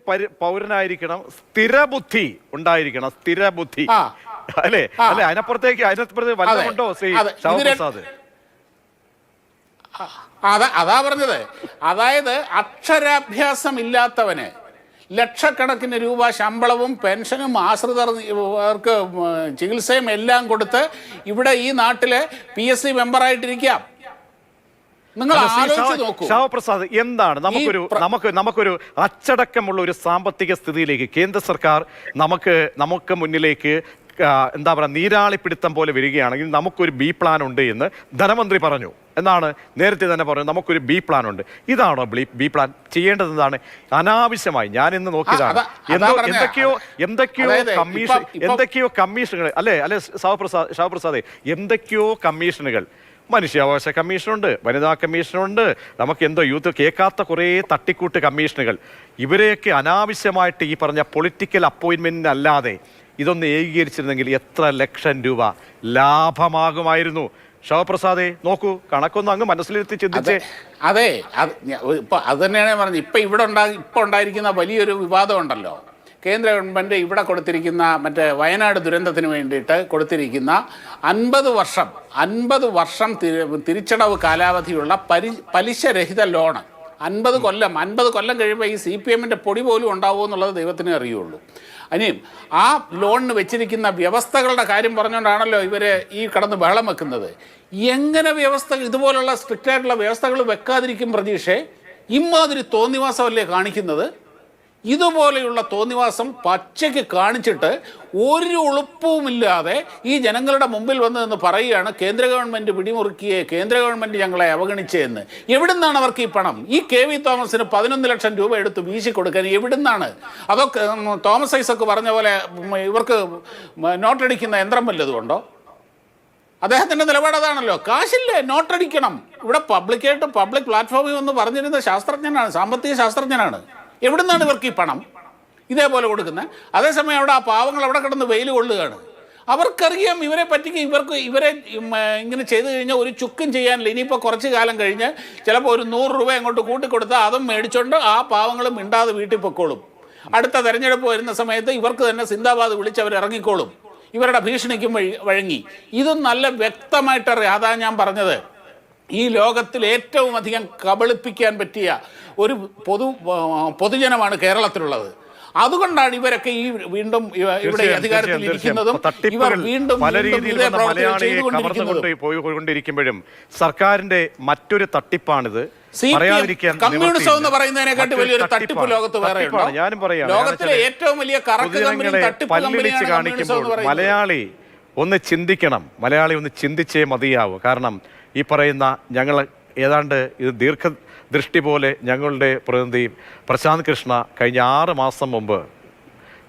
പൗരനായിരിക്കണം, സ്ഥിരബുദ്ധി ഉണ്ടായിരിക്കണം, സ്ഥിരബുദ്ധി. അല്ലേ? അല്ലെ, അതിനപ്പുറത്തേക്ക് വല്ലതുണ്ടോ ശ്രീ ശിവപ്രസാദ്? അതാ പറഞ്ഞത്. അതായത് അക്ഷരാഭ്യാസം ഇല്ലാത്തവന് ലക്ഷക്കണക്കിന് രൂപ ശമ്പളവും പെൻഷനും ആശ്രിതർക്ക് ചികിത്സയും എല്ലാം കൊടുത്ത് ഇവിടെ ഈ നാട്ടിലെ PSC മെമ്പറായിട്ടിരിക്കാം. നിങ്ങൾ ആലോചിച്ച് നോക്കൂ ശിവപ്രസാദ്, എന്താണ് നമുക്കൊരു അച്ചടക്കമുള്ള ഒരു സാമ്പത്തിക സ്ഥിതിയിലേക്ക് കേന്ദ്ര സർക്കാർ നമുക്ക് മുന്നിലേക്ക് എന്താ പറയുക നീരാളിപ്പിടുത്തം പോലെ വരികയാണെങ്കിൽ നമുക്കൊരു B പ്ലാൻ ഉണ്ട് എന്ന് ധനമന്ത്രി പറഞ്ഞു. എന്നാണ് നേരത്തെ തന്നെ പറഞ്ഞു, നമുക്കൊരു B പ്ലാൻ ഉണ്ട്. ഇതാണോ B പ്ലാൻ? ചെയ്യേണ്ടത് എന്താണ്? അനാവശ്യമായി ഞാൻ ഇന്ന് നോക്കിയതാണ് എന്തൊക്കെയോ കമ്മീഷനുകൾ അല്ലേ ശിവപ്രസാദ്, എന്തൊക്കെയോ കമ്മീഷനുകൾ, മനുഷ്യാവകാശ കമ്മീഷനുണ്ട്, വനിതാ കമ്മീഷനുണ്ട്, നമുക്ക് എന്തോ യൂത്ത് കേൾക്കാത്ത കുറേ തട്ടിക്കൂട്ട് കമ്മീഷനുകൾ. ഇവരെയൊക്കെ അനാവശ്യമായിട്ട് ഈ പറഞ്ഞ പൊളിറ്റിക്കൽ അപ്പോയിൻമെന്റിന് അല്ലാതെ ഇതൊന്ന് ഏകീകരിച്ചിരുന്നെങ്കിൽ എത്ര ലക്ഷം രൂപ ലാഭമാകുമായിരുന്നു. ശിവപ്രസാദേ, നോക്കൂ, കണക്കൊന്നും അങ്ങ് മനസ്സിലെത്തി ചിന്തിച്ചേ. അതെ, ഇപ്പൊ അത് തന്നെയാണ് പറഞ്ഞത്. ഇപ്പൊ ഉണ്ടായിരിക്കുന്ന വലിയൊരു വിവാദം ഉണ്ടല്ലോ. കേന്ദ്ര ഗവൺമെൻറ് ഇവിടെ കൊടുത്തിരിക്കുന്ന മറ്റേ വയനാട് ദുരന്തത്തിന് വേണ്ടിയിട്ട് കൊടുത്തിരിക്കുന്ന 50 വർഷം തിരിച്ചടവ് കാലാവധിയുള്ള പലിശരഹിത ലോണ് 50 കൊല്ലം കഴിയുമ്പോൾ ഈ CPM-ൻ്റെ പൊടി പോലും ഉണ്ടാവുമോ എന്നുള്ളത് ദൈവത്തിനേ അറിയുള്ളൂ. ഇനിയും ആ ലോണിന് വെച്ചിരിക്കുന്ന വ്യവസ്ഥകളുടെ കാര്യം പറഞ്ഞുകൊണ്ടാണല്ലോ ഇവർ ഈ കടന്ന് ബഹളം വെക്കുന്നത്. എങ്ങനെ ഇതുപോലുള്ള സ്ട്രിക്റ്റ് ആയിട്ടുള്ള വ്യവസ്ഥകൾ വെക്കാതിരിക്കും പ്രതീക്ഷേ? ഇമാതിരി തോന്നിവാസമല്ലേ കാണിക്കുന്നത്? ഇതുപോലെയുള്ള തോന്നിവാസം പച്ചയ്ക്ക് കാണിച്ചിട്ട് ഒരു ഉളുപ്പവുമില്ലാതെ ഈ ജനങ്ങളുടെ മുമ്പിൽ വന്ന് പറയുകയാണ് കേന്ദ്ര ഗവൺമെൻറ് പിടിമുറുക്കിയേ, കേന്ദ്ര ഗവൺമെൻറ് ഞങ്ങളെ അവഗണിച്ചതെന്ന്. എവിടുന്നാണ് അവർക്ക് ഈ പണം? ഈ KV തോമസിന് 11 ലക്ഷം രൂപ എടുത്ത് വീശി കൊടുക്കാൻ എവിടുന്നാണ്? അതൊക്കെ തോമസ് ഐസക്ക് പറഞ്ഞ പോലെ ഇവർക്ക് നോട്ടടിക്കുന്ന യന്ത്രം വല്ലതും ഉണ്ടോ? അദ്ദേഹത്തിൻ്റെ നിലപാട് അതാണല്ലോ. കാശില്ലേ, നോട്ടടിക്കണം. ഇവിടെ പബ്ലിക് പ്ലാറ്റ്ഫോമിൽ ഒന്ന് പറഞ്ഞിരുന്ന ശാസ്ത്രജ്ഞനാണ്, സാമ്പത്തിക ശാസ്ത്രജ്ഞനാണ്. എവിടുന്നാണ് ഇവർക്ക് ഈ പണം ഇതേപോലെ കൊടുക്കുന്നത്? അതേസമയം അവിടെ ആ പാവങ്ങൾ അവിടെ കിടന്ന് വെയിൽ കൊള്ളുകയാണ്. അവർക്കറിയാം ഇവരെ പറ്റിക്ക് ഇവരെ ഇങ്ങനെ ചെയ്തു കഴിഞ്ഞാൽ ഒരു ചുക്കും ചെയ്യാനില്ല. ഇനിയിപ്പോൾ കുറച്ച് കാലം കഴിഞ്ഞ് ചിലപ്പോൾ ഒരു 100 രൂപ അങ്ങോട്ട് കൂട്ടിക്കൊടുത്താൽ അതും മേടിച്ചുകൊണ്ട് ആ പാവങ്ങളും മിണ്ടാതെ വീട്ടിൽ പൊക്കോളും. അടുത്ത തെരഞ്ഞെടുപ്പ് വരുന്ന സമയത്ത് ഇവർക്ക് തന്നെ സിന്ദാബാദ് വിളിച്ച് അവർ ഇറങ്ങിക്കോളും. ഇവരുടെ ഭീഷണിക്കും വഴങ്ങി. ഇത് നല്ല വ്യക്തമായിട്ടറിയാം. അതാ ഞാൻ പറഞ്ഞത്, ഈ ലോകത്തിൽ ഏറ്റവും അധികം കബളിപ്പിക്കാൻ പറ്റിയ ഒരു പൊതുജനമാണ് കേരളത്തിലുള്ളത്. അതുകൊണ്ടാണ് ഇവരൊക്കെ ഈ വീണ്ടും ഇവിടെ അധികാരത്തിൽ ഇരിക്കുന്നതും ഇവർ വീണ്ടും പോയിക്കൊണ്ടിരിക്കുമ്പോഴും സർക്കാരിന്റെ മറ്റൊരു തട്ടിപ്പാണിത്. കമ്മ്യൂണിസം എന്ന് പറയുന്നതിനെക്കാട്ടി വലിയൊരു തട്ടിപ്പ് ലോകത്ത് വേറെ ഉണ്ടോ? ലോകത്തിലെ ഏറ്റവും വലിയ കറക്ക് കമ്പനി തട്ടിപ്പ് കമ്പനിയാണ് കമ്മ്യൂണിസം എന്ന് പറയുന്നത്. മലയാളി ഒന്ന് ചിന്തിക്കണം, മലയാളി ഒന്ന് ചിന്തിച്ചേ മതിയാവൂ. കാരണം ഈ പറയുന്ന ഞങ്ങൾ ഏതാണ്ട് ഇത് ദീർഘദൃഷ്ടി പോലെ ഞങ്ങളുടെ പ്രതിനിധി പ്രശാന്ത് കൃഷ്ണ കഴിഞ്ഞ 6 മാസം മുമ്പ്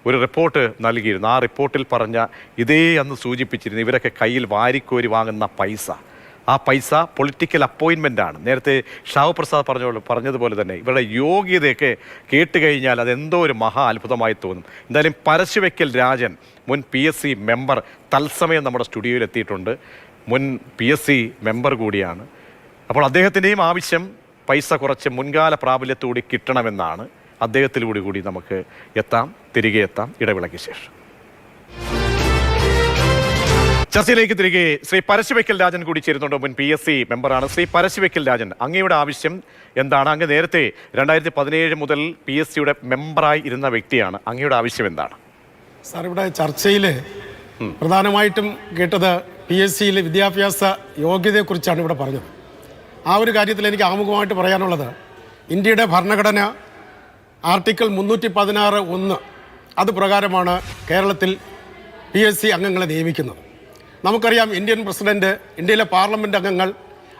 ഒരു റിപ്പോർട്ട് നൽകിയിരുന്നു. ആ റിപ്പോർട്ടിൽ പറഞ്ഞ ഇതേ അന്ന് സൂചിപ്പിച്ചിരുന്നു, ഇവരൊക്കെ കയ്യിൽ വാരിക്കോരി വാങ്ങുന്ന ആ പൈസ പൊളിറ്റിക്കൽ അപ്പോയിൻമെൻ്റ് ആണ്. നേരത്തെ ശിവപ്രസാദ് പറഞ്ഞതുപോലെ തന്നെ ഇവരുടെ യോഗ്യതയൊക്കെ കേട്ടുകഴിഞ്ഞാൽ അതെന്തോ ഒരു മഹാ അത്ഭുതമായി തോന്നും. എന്തായാലും പരശുവയ്ക്കൽ രാജൻ, മുൻ PSC മെമ്പർ, തത്സമയം നമ്മുടെ സ്റ്റുഡിയോയിൽ എത്തിയിട്ടുണ്ട്. മുൻ PSC മെമ്പർ കൂടിയാണ്. അപ്പോൾ അദ്ദേഹത്തിൻ്റെയും ആവശ്യം പൈസ കുറച്ച് മുൻകാല പ്രാബല്യത്തോടെ കിട്ടണമെന്നാണ്. അദ്ദേഹത്തിലൂടെ കൂടി നമുക്ക് തിരികെ എത്താം ഇടവേളയ്ക്ക് ശേഷം. ചർച്ചയിലേക്ക് തിരികെ ശ്രീ പരശുവയ്ക്കൽ രാജൻ കൂടി ചേരുന്നുണ്ട്. മുൻ PSC മെമ്പറാണ്. ശ്രീ പരശുവയ്ക്കൽ രാജൻ, അങ്ങയുടെ ആവശ്യം എന്താണ്? അങ്ങ് നേരത്തെ 2017 മുതൽ PSCയുടെ മെമ്പറായി ഇരുന്ന വ്യക്തിയാണ്. അങ്ങയുടെ ആവശ്യം എന്താണ്? സാർ, ഇവിടെ ചർച്ചയിൽ പ്രധാനമായിട്ടും കേട്ടത് PSCയിലെ വിദ്യാഭ്യാസ യോഗ്യതയെക്കുറിച്ചാണ് ഇവിടെ പറഞ്ഞത്. ആ ഒരു കാര്യത്തിൽ എനിക്ക് ആമുഖമായിട്ട് പറയാനുള്ളത്, ഇന്ത്യയുടെ ഭരണഘടന ആർട്ടിക്കിൾ 316(1) അത് പ്രകാരമാണ് കേരളത്തിൽ PSC അംഗങ്ങളെ നിയമിക്കുന്നത്. നമുക്കറിയാം, ഇന്ത്യൻ പ്രസിഡന്റ്, ഇന്ത്യയിലെ പാർലമെൻറ്റ് അംഗങ്ങൾ,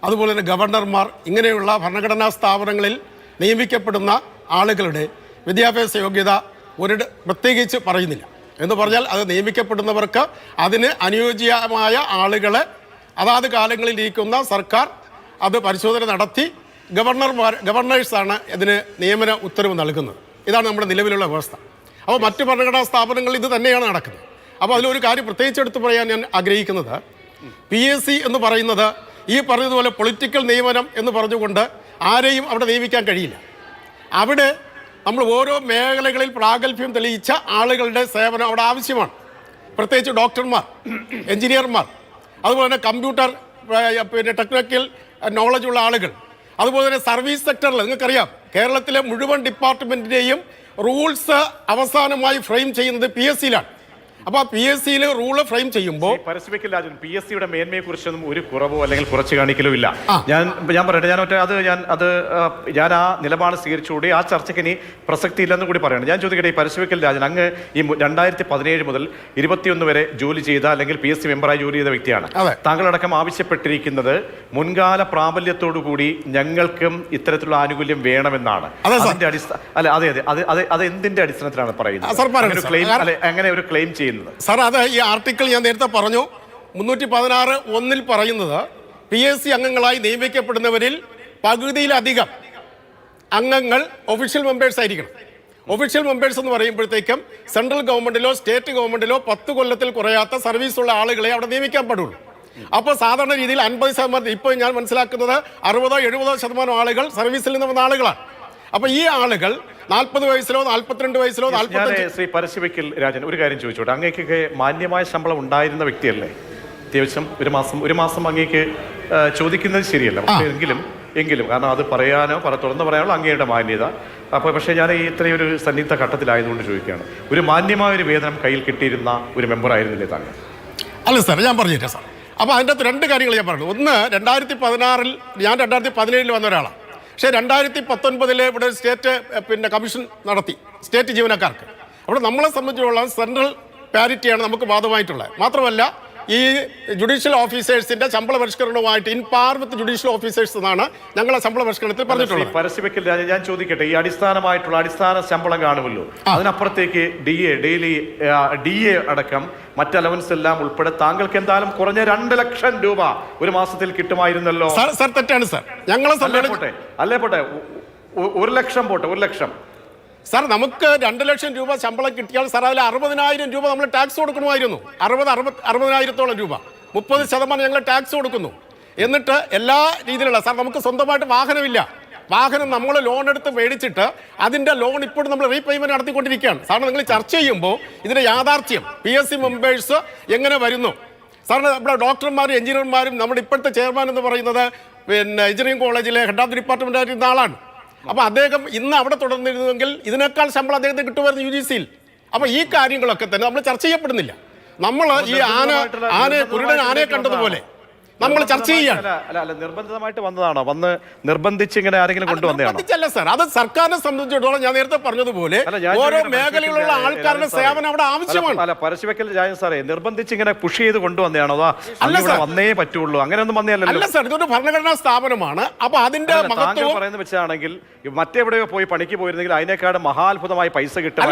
അതുപോലെ തന്നെ ഗവർണർമാർ, ഇങ്ങനെയുള്ള ഭരണഘടനാ സ്ഥാപനങ്ങളിൽ നിയമിക്കപ്പെടുന്ന ആളുകളുടെ വിദ്യാഭ്യാസ യോഗ്യത പ്രത്യേകിച്ച് പറയുന്നില്ല. എന്ന് പറഞ്ഞാൽ അത് നിയമിക്കപ്പെടുന്നവർക്ക് അതിന് അനുയോജ്യമായ ആളുകളെ അതാത് കാലങ്ങളിൽ ഇരിക്കുന്ന സർക്കാർ അത് പരിശോധന നടത്തി ഗവർണേഴ്സാണ് ഇതിന് നിയമന ഉത്തരവ് നൽകുന്നത്. ഇതാണ് നമ്മുടെ നിലവിലുള്ള വ്യവസ്ഥ. അപ്പോൾ മറ്റ് ഭരണഘടനാ സ്ഥാപനങ്ങളിൽ ഇത് തന്നെയാണ് നടക്കുന്നത്. അപ്പോൾ അതിലൊരു കാര്യം പ്രത്യേകിച്ച് എടുത്ത് പറയാൻ ഞാൻ ആഗ്രഹിക്കുന്നത്, PSC എന്ന് പറയുന്നത് ഈ പറഞ്ഞതുപോലെ പൊളിറ്റിക്കൽ നിയമനം എന്ന് പറഞ്ഞുകൊണ്ട് ആരെയും അവിടെ നിയമിക്കാൻ കഴിയില്ല. അവിടെ നമ്മൾ ഓരോ മേഖലകളിൽ പ്രാഗൽഭ്യം തെളിയിച്ച ആളുകളുടെ സേവനം അവിടെ ആവശ്യമാണ്. പ്രത്യേകിച്ച് ഡോക്ടർമാർ, എഞ്ചിനീയർമാർ, അതുപോലെ തന്നെ കമ്പ്യൂട്ടർ ടെക്നിക്കൽ നോളജുള്ള ആളുകൾ, അതുപോലെ തന്നെ സർവീസ് സെക്ടറിൽ നിങ്ങൾക്കറിയാം, കേരളത്തിലെ മുഴുവൻ ഡിപ്പാർട്ട്മെൻറ്റിൻ്റെയും റൂൾസ് അവസാനമായി ഫ്രെയിം ചെയ്യുന്നത് PSCയിലാണ്. അപ്പോൾ ആ PSCയിൽ റൂള് ഫ്രെയിം ചെയ്യുമ്പോൾ പരശുവയ്ക്കൽ രാജൻ, PSCയുടെ മേന്മയെ കുറിച്ചൊന്നും ഒരു കുറവോ അല്ലെങ്കിൽ കുറച്ച് കാണിക്കലോ ഇല്ല. ഞാൻ പറയട്ടെ, ഞാൻ ആ നിലപാട് സ്വീകരിച്ചുകൂടി ആ ചർച്ചയ്ക്ക് ഇനി പ്രസക്തി ഇല്ലെന്ന് കൂടി പറയണം. ഞാൻ ചോദിക്കട്ടെ, ഈ പരശുവയ്ക്കൽ രാജൻ, അങ്ങ് ഈ 2017 മുതൽ 21 വരെ ജോലി ചെയ്ത അല്ലെങ്കിൽ PSC മെമ്പറായി ജോലി ചെയ്ത വ്യക്തിയാണ്. താങ്കളടക്കം ആവശ്യപ്പെട്ടിരിക്കുന്നത് മുൻകാല പ്രാബല്യത്തോടുകൂടി ഞങ്ങൾക്കും ഇത്തരത്തിലുള്ള ആനുകൂല്യം വേണമെന്നാണ്. അതിന്റെ അത് എന്തിന്റെ അടിസ്ഥാനത്തിലാണ് പറയുന്നത്? അങ്ങനെ ഒരു ക്ലെയിം ചെയ്യുന്നത്? സാർ, അത് ഈ ആർട്ടിക്കിൾ ഞാൻ നേരത്തെ പറഞ്ഞു, 316(1) പറയുന്നത് PSC അംഗങ്ങളായി നിയമിക്കപ്പെടുന്നവരിൽ പകുതിയിലധികം അംഗങ്ങൾ ഒഫീഷ്യൽ മെമ്പേഴ്സ് ആയിരിക്കണം. ഒഫീഷ്യൽ മെമ്പേഴ്സ് എന്ന് പറയുമ്പോഴത്തേക്കും സെൻട്രൽ ഗവൺമെന്റിലോ സ്റ്റേറ്റ് ഗവൺമെന്റിലോ 10 കൊല്ലത്തിൽ കുറയാത്ത സർവീസുള്ള ആളുകളെ അവിടെ നിയമിക്കാൻ പാടുള്ളൂ. അപ്പോൾ സാധാരണ രീതിയിൽ 50%, ഇപ്പോൾ ഞാൻ മനസ്സിലാക്കുന്നത് 60-70% ആളുകൾ സർവീസിൽ നിന്ന് വന്ന ആളുകളാണ്. അപ്പോൾ ഈ ആളുകൾ 40 വയസ്സിലോ 42 വയസ്സിലോ 45. ശ്രീ പരശുവയ്ക്കൽ രാജൻ, ഒരു കാര്യം ചോദിച്ചോട്ടെ, അങ്ങേക്കൊക്കെ മാന്യമായ ശമ്പളം ഉണ്ടായിരുന്ന വ്യക്തിയല്ലേ? അത്യാവശ്യം ഒരു മാസം അങ്ങേക്ക് ചോദിക്കുന്നത് ശരിയല്ല. പക്ഷേ എങ്കിലും കാരണം അത് തുറന്നു പറയാനുള്ള അങ്ങയുടെ മാന്യത. അപ്പോൾ പക്ഷേ ഞാൻ ഇത്രയും ഒരു സന്നിഗ്ധ ഘട്ടത്തിലായതുകൊണ്ട് ചോദിക്കുകയാണ്, ഒരു മാന്യമായ ഒരു വേതനം കയ്യിൽ കിട്ടിയിരുന്ന ഒരു മെമ്പർ ആയിരുന്നില്ലേ താങ്കൾ? അല്ല സാർ, ഞാൻ പറഞ്ഞുതരാം സാർ. അപ്പോൾ അതിൻ്റെ അകത്ത് 2 കാര്യങ്ങൾ ഞാൻ പറഞ്ഞു. ഒന്ന്, 2016 ഞാൻ 2017 വന്ന ഒരാളാണ്. പക്ഷേ 2019 ഇവിടെ സ്റ്റേറ്റ് കമ്മീഷൻ നടത്തി സ്റ്റേറ്റ് ജീവനക്കാർക്ക്. അവിടെ നമ്മളെ സംബന്ധിച്ചുള്ള സെൻട്രൽ പാരിറ്റിയാണ് നമുക്ക് ബാധകമായിട്ടുള്ളത്. മാത്രമല്ല, ഈ ജുഡീഷ്യൽ ഓഫീസേഴ്സിന്റെ ശമ്പള പരിഷ്കരണവുമായിട്ട് in par with judicial officers എന്നാണ് ഞങ്ങളെ ശമ്പള പരിഷ്കരണത്തിൽ പറഞ്ഞിട്ടുള്ളത്. പരശുവയ്ക്കൽ രാജൻ, ഞാൻ ചോദിക്കട്ടെ, ഈ അടിസ്ഥാന ശമ്പളം കാണുമല്ലോ, അതിനപ്പുറത്തേക്ക് DA അടക്കം മറ്റ് അലവൻസ് എല്ലാം ഉൾപ്പെടെ താങ്കൾക്ക് എന്തായാലും കുറഞ്ഞ 2 ലക്ഷം രൂപ ഒരു മാസത്തിൽ കിട്ടുമായിരുന്നല്ലോ. സാർ, തെറ്റാണ് സാർ. ഞങ്ങളെ അല്ലേ പോട്ടെ, 1 ലക്ഷം പോട്ടെ, 1 ലക്ഷം. സാർ, നമുക്ക് 2 ലക്ഷം രൂപ ശമ്പളം കിട്ടിയാൽ സാർ അതിൽ 60,000 രൂപ നമ്മൾ ടാക്സ് കൊടുക്കണമായിരുന്നു. 60,000 രൂപ 30% ഞങ്ങൾ ടാക്സ് കൊടുക്കുന്നു. എന്നിട്ട് എല്ലാ രീതിയിലുള്ള സാർ, നമുക്ക് സ്വന്തമായിട്ട് വാഹനമില്ല. വാഹനം നമ്മൾ ലോൺ എടുത്ത് മേടിച്ചിട്ട് അതിൻ്റെ ലോൺ ഇപ്പോഴും നമ്മൾ റീപേയ്മെന്റ് നടത്തിക്കൊണ്ടിരിക്കുകയാണ്. സാറിന് നിങ്ങൾ ചർച്ച ചെയ്യുമ്പോൾ ഇതിന്റെ യാഥാർത്ഥ്യം PSC മെമ്പേഴ്സ് എങ്ങനെ വരുന്നു? സാറിന് നമ്മുടെ ഡോക്ടർമാരും എഞ്ചിനീയർമാരും നമ്മുടെ ഇപ്പോഴത്തെ ചെയർമാൻ എന്ന് പറയുന്നത് എഞ്ചിനീയറിംഗ് കോളേജിലെ ഹെഡ് ഓഫ് ദി ഡിപ്പാർട്ട്മെന്റ് ആയിരുന്ന ആളാണ്. അപ്പോൾ അദ്ദേഹം ഇന്ന് അവിടെ തുടർന്നിരുന്നെങ്കിൽ ഇതിനേക്കാൾ ശമ്പളം അദ്ദേഹത്തിന് കിട്ടുമായിരുന്നു UGCയിൽ. അപ്പോൾ ഈ കാര്യങ്ങളൊക്കെ തന്നെ നമ്മൾ ചർച്ച ചെയ്യപ്പെടുന്നില്ല. നമ്മൾ ഈ ആനയെ കണ്ടതുപോലെ നമ്മൾ ചർച്ച ചെയ്യാണ്. നിർബന്ധിതമായിട്ട് വന്നതാണോ? നിർബന്ധിച്ച് ഇങ്ങനെ ആരെങ്കിലും കൊണ്ടുവന്നതാണോ? നിർബന്ധിച്ചല്ല സാർ, അത് സർക്കാരിനെ സംബന്ധിച്ചിടത്തോളം ഞാൻ നേരത്തെ പറഞ്ഞതുപോലെ ഓരോ മേഖലയിലുള്ള ആൾക്കാരുടെ സേവനം അവിടെ ആവശ്യമാണ്. അല്ല, പരശുവയ്ക്കൽ രാജൻ സാറേ, നിർബന്ധിച്ച് ഇങ്ങനെ പുഷ് ചെയ്ത് കൊണ്ടുവന്നതാണോ? വന്നേ പറ്റുള്ളൂ, അങ്ങനെയൊന്നും വന്നതല്ലോ. അല്ല സാർ, ഇതൊരു ഭരണഘടനാ സ്ഥാപനമാണ്. അപ്പൊ അതിന്റെ മഹത്വം പറയുന്നത് വെച്ചാണെങ്കിൽ മറ്റെവിടെയോ പോയി പണിക്ക് പോയിരുന്നെങ്കിൽ അതിനേക്കാട് മഹാത്ഭുതമായി പൈസ കിട്ടും.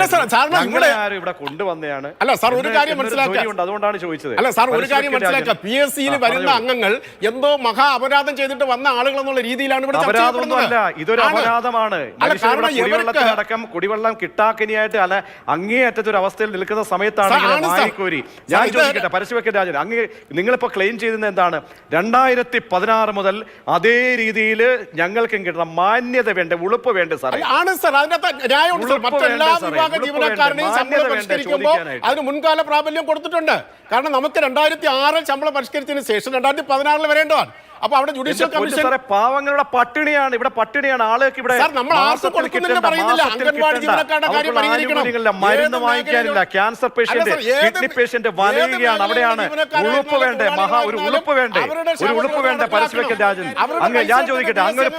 ഇവിടെ കൊണ്ടുവന്നതാണ്. അല്ല സാർ, ഒരു കാര്യം മനസ്സിലാക്കുക, അതുകൊണ്ടാണ് ചോദിച്ചത്. അല്ല സാർ, ഒരു കാര്യം മനസ്സിലാക്കുക, PSCയിൽ വരുന്ന അംഗങ്ങൾ അംഗങ്ങൾ എന്തോ മഹാ അപരാധം ചെയ്തിട്ട് വന്ന ആളുകൾ എന്നുള്ള രീതിയിലാണ് ഇവിടെ ചർച്ച അപരാധമൊന്നുമല്ല, ഇതൊരു ആണ്. അപരാധമാണ്. അല്ല, കാരണം കുടിവെള്ളത്തിനടക്കം കുടിവെള്ളം കിട്ടാക്കനിയായിട്ട് അല്ല അങ്ങേയറ്റത്തൊരു അവസ്ഥയിൽ നിൽക്കുന്ന സമയത്താണ് വാരിക്കോരി. ഞാൻ ചോദിക്കട്ടെ പരശുവെക്കൻ രാജൻ, അങ്ങ് നിങ്ങളിപ്പോ ക്ലെയിം ചെയ്യുന്നത് എന്താണ്? 2016 മുതൽ അതേ രീതിയിൽ ഞങ്ങൾക്കും കിട്ടണം മാന്യത വേണ്ട, ഉളുപ്പ് വേണ്ട സാറേ. ആണ് സാർ, അതിനകത്ത് ന്യായമുണ്ട് സാർ. മറ്റെല്ലാ വിഭാഗ ജീവനക്കാരുടെയും ശമ്പളം പരിഷ്കരിക്കുമ്പോൾ അതിന് മുൻകാല പ്രാബല്യം കൊടുത്തിട്ടുണ്ട്. കാരണം നമുക്ക് 2006 ശമ്പളം പരിഷ്കരിച്ചതിന് ശേഷം 2016 വരേണ്ടതാണ്. അപ്പൊ അവിടെ ജുഡീഷ്യൽ കമ്മീഷൻ പാവങ്ങളുടെ പട്ടിണിയാണ്, ഇവിടെ പട്ടിണിയാണ് ആളുകൾക്ക്. ഇവിടെ നമ്മൾ ആർക്കും കൊടുക്കുന്നില്ല പറയുന്നില്ല. അംഗൻവാടി ജീവനക്കാരുടെ കാര്യം പരിഹരിക്കണം. മരുന്ന് വാങ്ങിക്കാനില്ല, ക്യാൻസർ പേഷ്യന്റ്, കിഡ്നി പേഷ്യന്റ് വലയുകയാണ്. അവിടെയാണ് ഉളുപ്പ് വേണ്ടേ, ഒരു ഉളുപ്പ് വേണ്ടേ, ഒരു ഉളുപ്പ് വേണ്ടേ പരശുവെക്കൻ രാജൻ? അങ്ങ് ഞാൻ ചോദിക്കട്ടെ, അങ്ങൊരു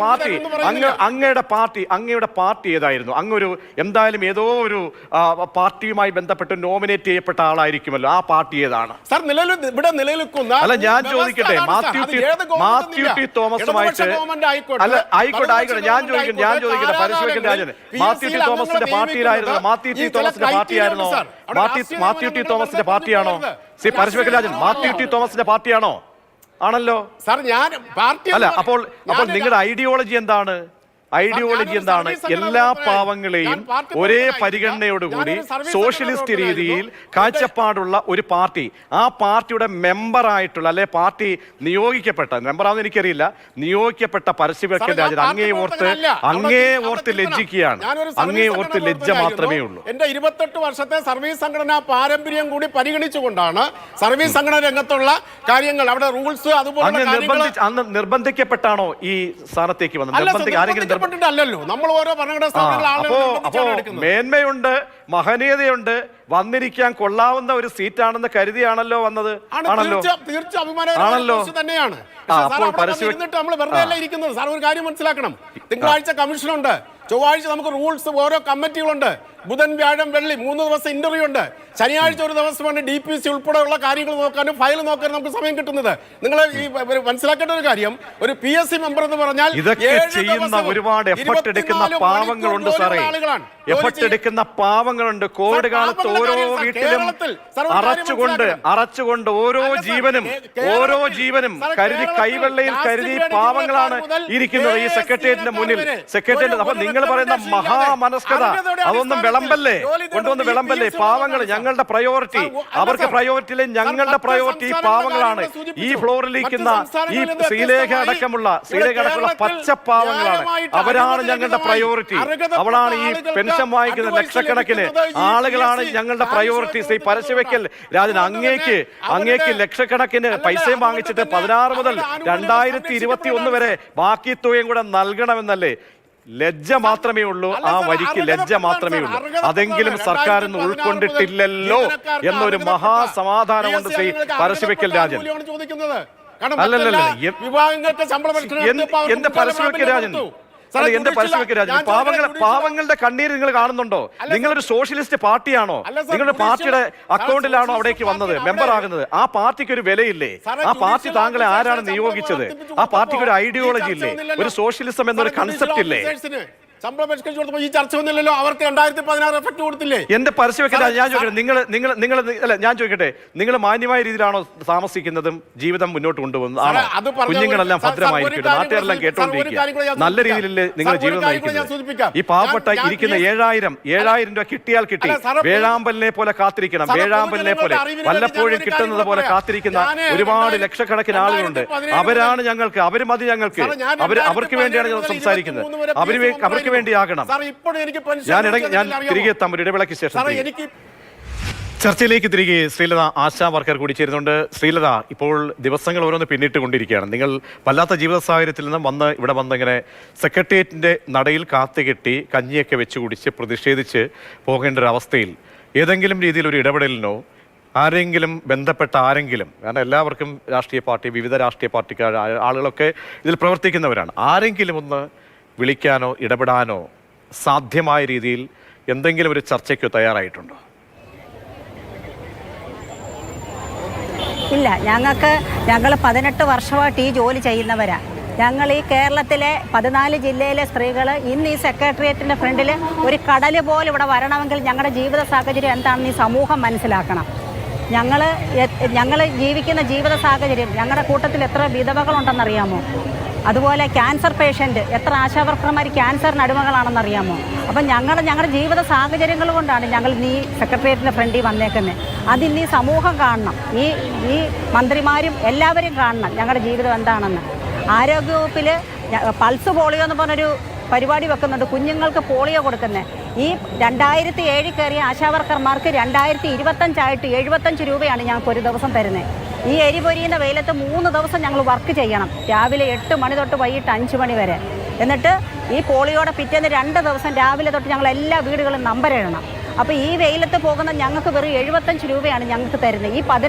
പാർട്ടി, അങ്ങയുടെ പാർട്ടി ഏതായിരുന്നു? അങ്ങൊരു എന്തായാലും ഏതോ ഒരു പാർട്ടിയുമായി ബന്ധപ്പെട്ട് നോമിനേറ്റ് ചെയ്യപ്പെട്ട ആളായിരിക്കുമല്ലോ. ആ പാർട്ടി ഏതാണ് സാർ? ഇവിടെ നിലനിൽക്കുന്ന അല്ല, ഞാൻ ചോദിക്കട്ടെ, മാത്യു ടി തോമസുമായിട്ട് അല്ല, ആയിക്കോട്ടെ, ഞാൻ ചോദിക്കട്ടെ പരശുവെക്കൻ രാജൻ, മാത്യു ടി തോമസിന്റെ പാർട്ടിയിലായിരുന്നു, മാത്യു ടി തോമസിന്റെ പാർട്ടിയായിരുന്നോ? മാത്യു ടി തോമസിന്റെ പാർട്ടിയാണോ? പരശുവെക്കൻ രാജൻ മാത്യു ടി തോമസിന്റെ പാർട്ടിയാണോ? ആണല്ലോ സാർ. ഞാൻ പാർട്ടി അല്ല, അപ്പോൾ നിങ്ങളുടെ ഐഡിയോളജി എന്താണ്? ഐഡിയോളജി എന്താണ്? എല്ലാ പാവങ്ങളെയും ഒരേ പരിഗണനയോടുകൂടി സോഷ്യലിസ്റ്റ് രീതിയിൽ കാഴ്ചപ്പാടുള്ള ഒരു പാർട്ടി, ആ പാർട്ടിയുടെ മെമ്പറായിട്ടുള്ള അല്ലെ പാർട്ടി നിയോഗിക്കപ്പെട്ട മെമ്പറാണെന്ന് എനിക്കറിയില്ല, നിയോഗിക്കപ്പെട്ട പരശുവെക്കൻ രാജൻ അങ്ങേ ഓർത്ത് ലജ്ജിക്കുകയാണ്. അങ്ങേ ഓർത്ത് ലജ്ജ മാത്രമേ ഉള്ളൂ. എന്റെ 28 വർഷത്തെ സർവീസ് സംഘടനാ പാരമ്പര്യം കൂടി പരിഗണിച്ചുകൊണ്ടാണ് സർവീസ് സംഘടന രംഗത്തുള്ള കാര്യങ്ങൾ, അവിടെ റൂൾസ് അതുപോലെ അന്ന് നിർബന്ധിക്കപ്പെട്ടാണോ ഈ സ്ഥാനത്തേക്ക് വന്നത്? ആരെങ്കിലും അല്ലല്ലോ. നമ്മൾ ഓരോ അപ്പോ മേന്മയുണ്ട്, മഹനീയതയുണ്ട്, വന്നിരിക്കാൻ കൊള്ളാവുന്ന ഒരു സീറ്റാണെന്ന് കരുതിയാണല്ലോ വന്നത്. ആണല്ലോ, ആണല്ലോ തന്നെയാണ്. നമ്മൾ വെറുതെ അല്ല ഇരിക്കുന്നത് സാർ. ഒരു കാര്യം മനസ്സിലാക്കണം, തിങ്കളാഴ്ച കമ്മീഷനുണ്ട്, ചൊവ്വാഴ്ച നമുക്ക് റൂൾസ് ഓരോ കമ്മിറ്റികളുണ്ട്, ബുധൻ വ്യാഴം വെള്ളി 3 ദിവസം ഇന്റർവ്യൂ ഉണ്ട്, ശനിയാഴ്ച ഒരു ദിവസമാണ് DPC ഉൾപ്പെടെയുള്ള കാര്യങ്ങൾ നോക്കാനും ഫയൽ നോക്കാനും നമുക്ക് സമയം കിട്ടുന്നത്. നിങ്ങൾ ഈ മനസ്സിലാക്കേണ്ട ഒരു കാര്യം, ഒരു PSC മെമ്പർ എന്ന് പറഞ്ഞാൽ ഇതൊക്കെ ചെയ്യുന്ന ഒരുപാട് എഫർട്ട് എടുക്കുന്ന പാവങ്ങളുണ്ട് സാറേ. എഫർട്ട് എടുക്കുന്ന പാവങ്ങളുണ്ട്. കോവിഡ് കാലത്ത് ഓരോ വീട്ടിലും അറച്ചുകൊണ്ട് ഓരോ ജീവനും കരുതി, കൈവെള്ളയിൽ കരുതി പാവങ്ങളാണ് ഇരിക്കുന്നത് ഈ സെക്രട്ടേറിയറ്റിന്റെ മുന്നിൽ. സെക്രട്ടേറിയറ്റ് അപ്പൊ നിങ്ങൾ പറയുന്ന മഹാമനസ്കത അതൊന്നും വിളമ്പല്ലേ, കൊണ്ടുവന്ന് വിളമ്പല്ലേ. പാവങ്ങൾ ഞങ്ങളുടെ പ്രയോറിറ്റി, അവർക്ക് പ്രയോറിറ്റി ഇല്ല, ഞങ്ങളുടെ പ്രയോറിറ്റി പാവങ്ങളാണ്. ഈ ഫ്ലോറിലിരിക്കുന്ന ഈ ശ്രീലേഖ അടക്കമുള്ള പച്ച പാവങ്ങളാണ്, അവരാണ് ഞങ്ങളുടെ പ്രയോറിറ്റി. അവളാണ് ഈ പെൻഷൻ വാങ്ങിക്കുന്ന ലക്ഷക്കണക്കിന് ആളുകളാണ് ഞങ്ങളുടെ പ്രയോറിറ്റി. ശ്രീ പരശുവെക്കൽ രാജൻ, അങ്ങേക്ക് ലക്ഷക്കണക്കിന് പൈസയും വാങ്ങിച്ചിട്ട് 16 മുതൽ 2021 വരെ ബാക്കി തുകയും കൂടെ നൽകണമെന്നല്ലേ? ലജ്ജ മാത്രമേ ഉള്ളൂ, ആ വരിക്ക് ലജ്ജ മാത്രമേ ഉള്ളൂ. അതെങ്കിലും സർക്കാർ ഇന്ന് ഉൾക്കൊണ്ടിട്ടില്ലല്ലോ എന്നൊരു മഹാസമാധാനമുണ്ട് ശ്രീ പരശുവെക്കൽ രാജൻ. അല്ലല്ല, എന്റെ പരശുവെക്കൽ രാജൻ, എന്റെ പരശുവെക്കൽ രാജൻ, പാവങ്ങളുടെ കണ്ണീര് നിങ്ങൾ കാണുന്നുണ്ടോ? നിങ്ങളൊരു സോഷ്യലിസ്റ്റ് പാർട്ടിയാണോ? നിങ്ങളുടെ പാർട്ടിയുടെ അക്കൗണ്ടിലാണോ അവിടേക്ക് വന്നത്, മെമ്പർ ആകുന്നത്? ആ പാർട്ടിക്ക് ഒരു വിലയില്ലേ? ആ പാർട്ടി താങ്കളെ ആരാണ് നിയോഗിച്ചത്? ആ പാർട്ടിക്ക് ഒരു ഐഡിയോളജി ഇല്ലേ? ഒരു സോഷ്യലിസം എന്നൊരു കൺസെപ്റ്റ് ഇല്ലേ? ശമ്പളം പരിഷ്കരിച്ചു കൊടുത്തപ്പോൾ ഈ ചർച്ച ഒന്നുമില്ലല്ലോ. അവർക്ക് 2016 എഫക്ട് കൊടുത്തില്ലേ? എന്റെ പരസ്യമൊക്കെ ഞാൻ ചോദിക്കട്ടെ, ഞാൻ ചോദിക്കട്ടെ, നിങ്ങൾ മാന്യമായ രീതിയിലാണോ താമസിക്കുന്നതും ജീവിതം മുന്നോട്ട് കൊണ്ടുപോകുന്നത്? ആണോ? കുഞ്ഞുങ്ങളെല്ലാം ഭദ്രമായിരിക്കട്ടെ, നാട്ടുകാരെല്ലാം കേട്ടോണ്ടിരിക്കുക, നല്ല രീതിയിലല്ലേ നിങ്ങൾ ജീവിതം നയിക്കുന്നത്? ഈ പാവപ്പെട്ട ഇരിക്കുന്ന 7,000 രൂപ കിട്ടിയാൽ കിട്ടി, വേഴാമ്പലിനെ പോലെ കാത്തിരിക്കണം, വേഴാമ്പലിനെ പോലെ വല്ലപ്പോഴും കിട്ടുന്നത് പോലെ കാത്തിരിക്കുന്ന ഒരുപാട് ലക്ഷക്കണക്കിന് ആളുകളുണ്ട്. അവരാണ് ഞങ്ങൾക്ക്, അവര് മതി ഞങ്ങൾക്ക്, അവർക്ക് വേണ്ടിയാണ് ഞാൻ സംസാരിക്കുന്നത്. അവർക്ക് വേണ്ടിയാകണം. ഞാൻ തിരികെ എത്താം ഒരു ഇടവേളയ്ക്ക് ശേഷം. ചർച്ചയിലേക്ക് തിരികെ ശ്രീലത ആശാ വർക്കർ കൂടി ചേരുന്നുണ്ട്. ശ്രീലത, ഇപ്പോൾ ദിവസങ്ങൾ ഓരോന്ന് പിന്നിട്ട് കൊണ്ടിരിക്കുകയാണ്. നിങ്ങൾ വല്ലാത്ത ജീവിത സാഹചര്യത്തിൽ നിന്നും ഇവിടെ വന്ന് ഇങ്ങനെ സെക്രട്ടേറിയറ്റിന്റെ നടയിൽ കാത്തുകെട്ടി കഞ്ഞിയൊക്കെ വെച്ച് കുടിച്ച് പ്രതിഷേധിച്ച് പോകേണ്ട ഒരു അവസ്ഥയിൽ ഏതെങ്കിലും രീതിയിൽ ഒരു ഇടപെടലിനോ ആരെങ്കിലും ബന്ധപ്പെട്ട ആരെങ്കിലും, കാരണം എല്ലാവർക്കും രാഷ്ട്രീയ പാർട്ടി, വിവിധ രാഷ്ട്രീയ പാർട്ടിക്കാർ ആളുകളൊക്കെ ഇതിൽ പ്രവർത്തിക്കുന്നവരാണ്, ആരെങ്കിലും ഒന്ന് വിളിക്കാനോ ഇടപെടാനോ സാധ്യമായ രീതിയിൽ എന്തെങ്കിലും ഒരു ചർച്ചയ്ക്കോ തയ്യാറായിട്ടുണ്ടോ? ഇല്ല, ഞങ്ങൾ 18 വർഷമായിട്ട് ഈ ജോലി ചെയ്യുന്നവരാണ്. ഞങ്ങൾ ഈ കേരളത്തിലെ 14 ജില്ലയിലെ സ്ത്രീകൾ ഇന്ന് ഈ സെക്രട്ടേറിയറ്റിൻ്റെ ഫ്രണ്ടിൽ ഒരു കടൽ പോലെ ഇവിടെ വരണമെങ്കിൽ ഞങ്ങളുടെ ജീവിത സാഹചര്യം എന്താണെന്ന് ഈ സമൂഹം മനസ്സിലാക്കണം. ഞങ്ങൾ ജീവിക്കുന്ന ജീവിത സാഹചര്യം, ഞങ്ങളുടെ കൂട്ടത്തിൽ എത്ര വിധവകളുണ്ടെന്നറിയാമോ? അതുപോലെ ക്യാൻസർ പേഷ്യൻ്റ്, എത്ര ആശാവർക്കർമാർ ക്യാൻസറിന് അടിമകളാണെന്നറിയാമോ? അപ്പം ഞങ്ങളുടെ ജീവിത സാഹചര്യങ്ങൾ കൊണ്ടാണ് ഞങ്ങൾ ഈ സെക്രട്ടേറിയറ്റിൻ്റെ ഫ്രണ്ടിൽ വന്നേക്കുന്നത്. അതിന് ഈ സമൂഹം കാണണം, ഈ മന്ത്രിമാരും എല്ലാവരും കാണണം ഞങ്ങളുടെ ജീവിതം എന്താണെന്ന്. ആരോഗ്യവകുപ്പിൽ പൾസ് പോളിയോ എന്ന് പറഞ്ഞൊരു പരിപാടി വെക്കുന്നുണ്ട്, കുഞ്ഞുങ്ങൾക്ക് പോളിയോ കൊടുക്കുന്നത്. ഈ 2007 കയറിയ ആശാവർക്കർമാർക്ക് 2025 75 രൂപയാണ് ഞങ്ങൾക്ക് ഒരു ദിവസം തരുന്നത്. ഈ എരിപൊരിയുന്ന വെയിലത്ത് 3 ദിവസം ഞങ്ങൾ വർക്ക് ചെയ്യണം, രാവിലെ 8 മണി തൊട്ട് വൈകിട്ട് 5 മണി വരെ. എന്നിട്ട് ഈ പോളിയോടെ പിറ്റേന്ന് 2 ദിവസം രാവിലെ തൊട്ട് ഞങ്ങൾ എല്ലാ വീടുകളും നമ്പർ എഴുതണം. അപ്പോൾ ഈ വെയിലത്ത് പോകുന്ന ഞങ്ങൾക്ക് വെറും 75 രൂപയാണ് ഞങ്ങൾക്ക് തരുന്നത്. ഈ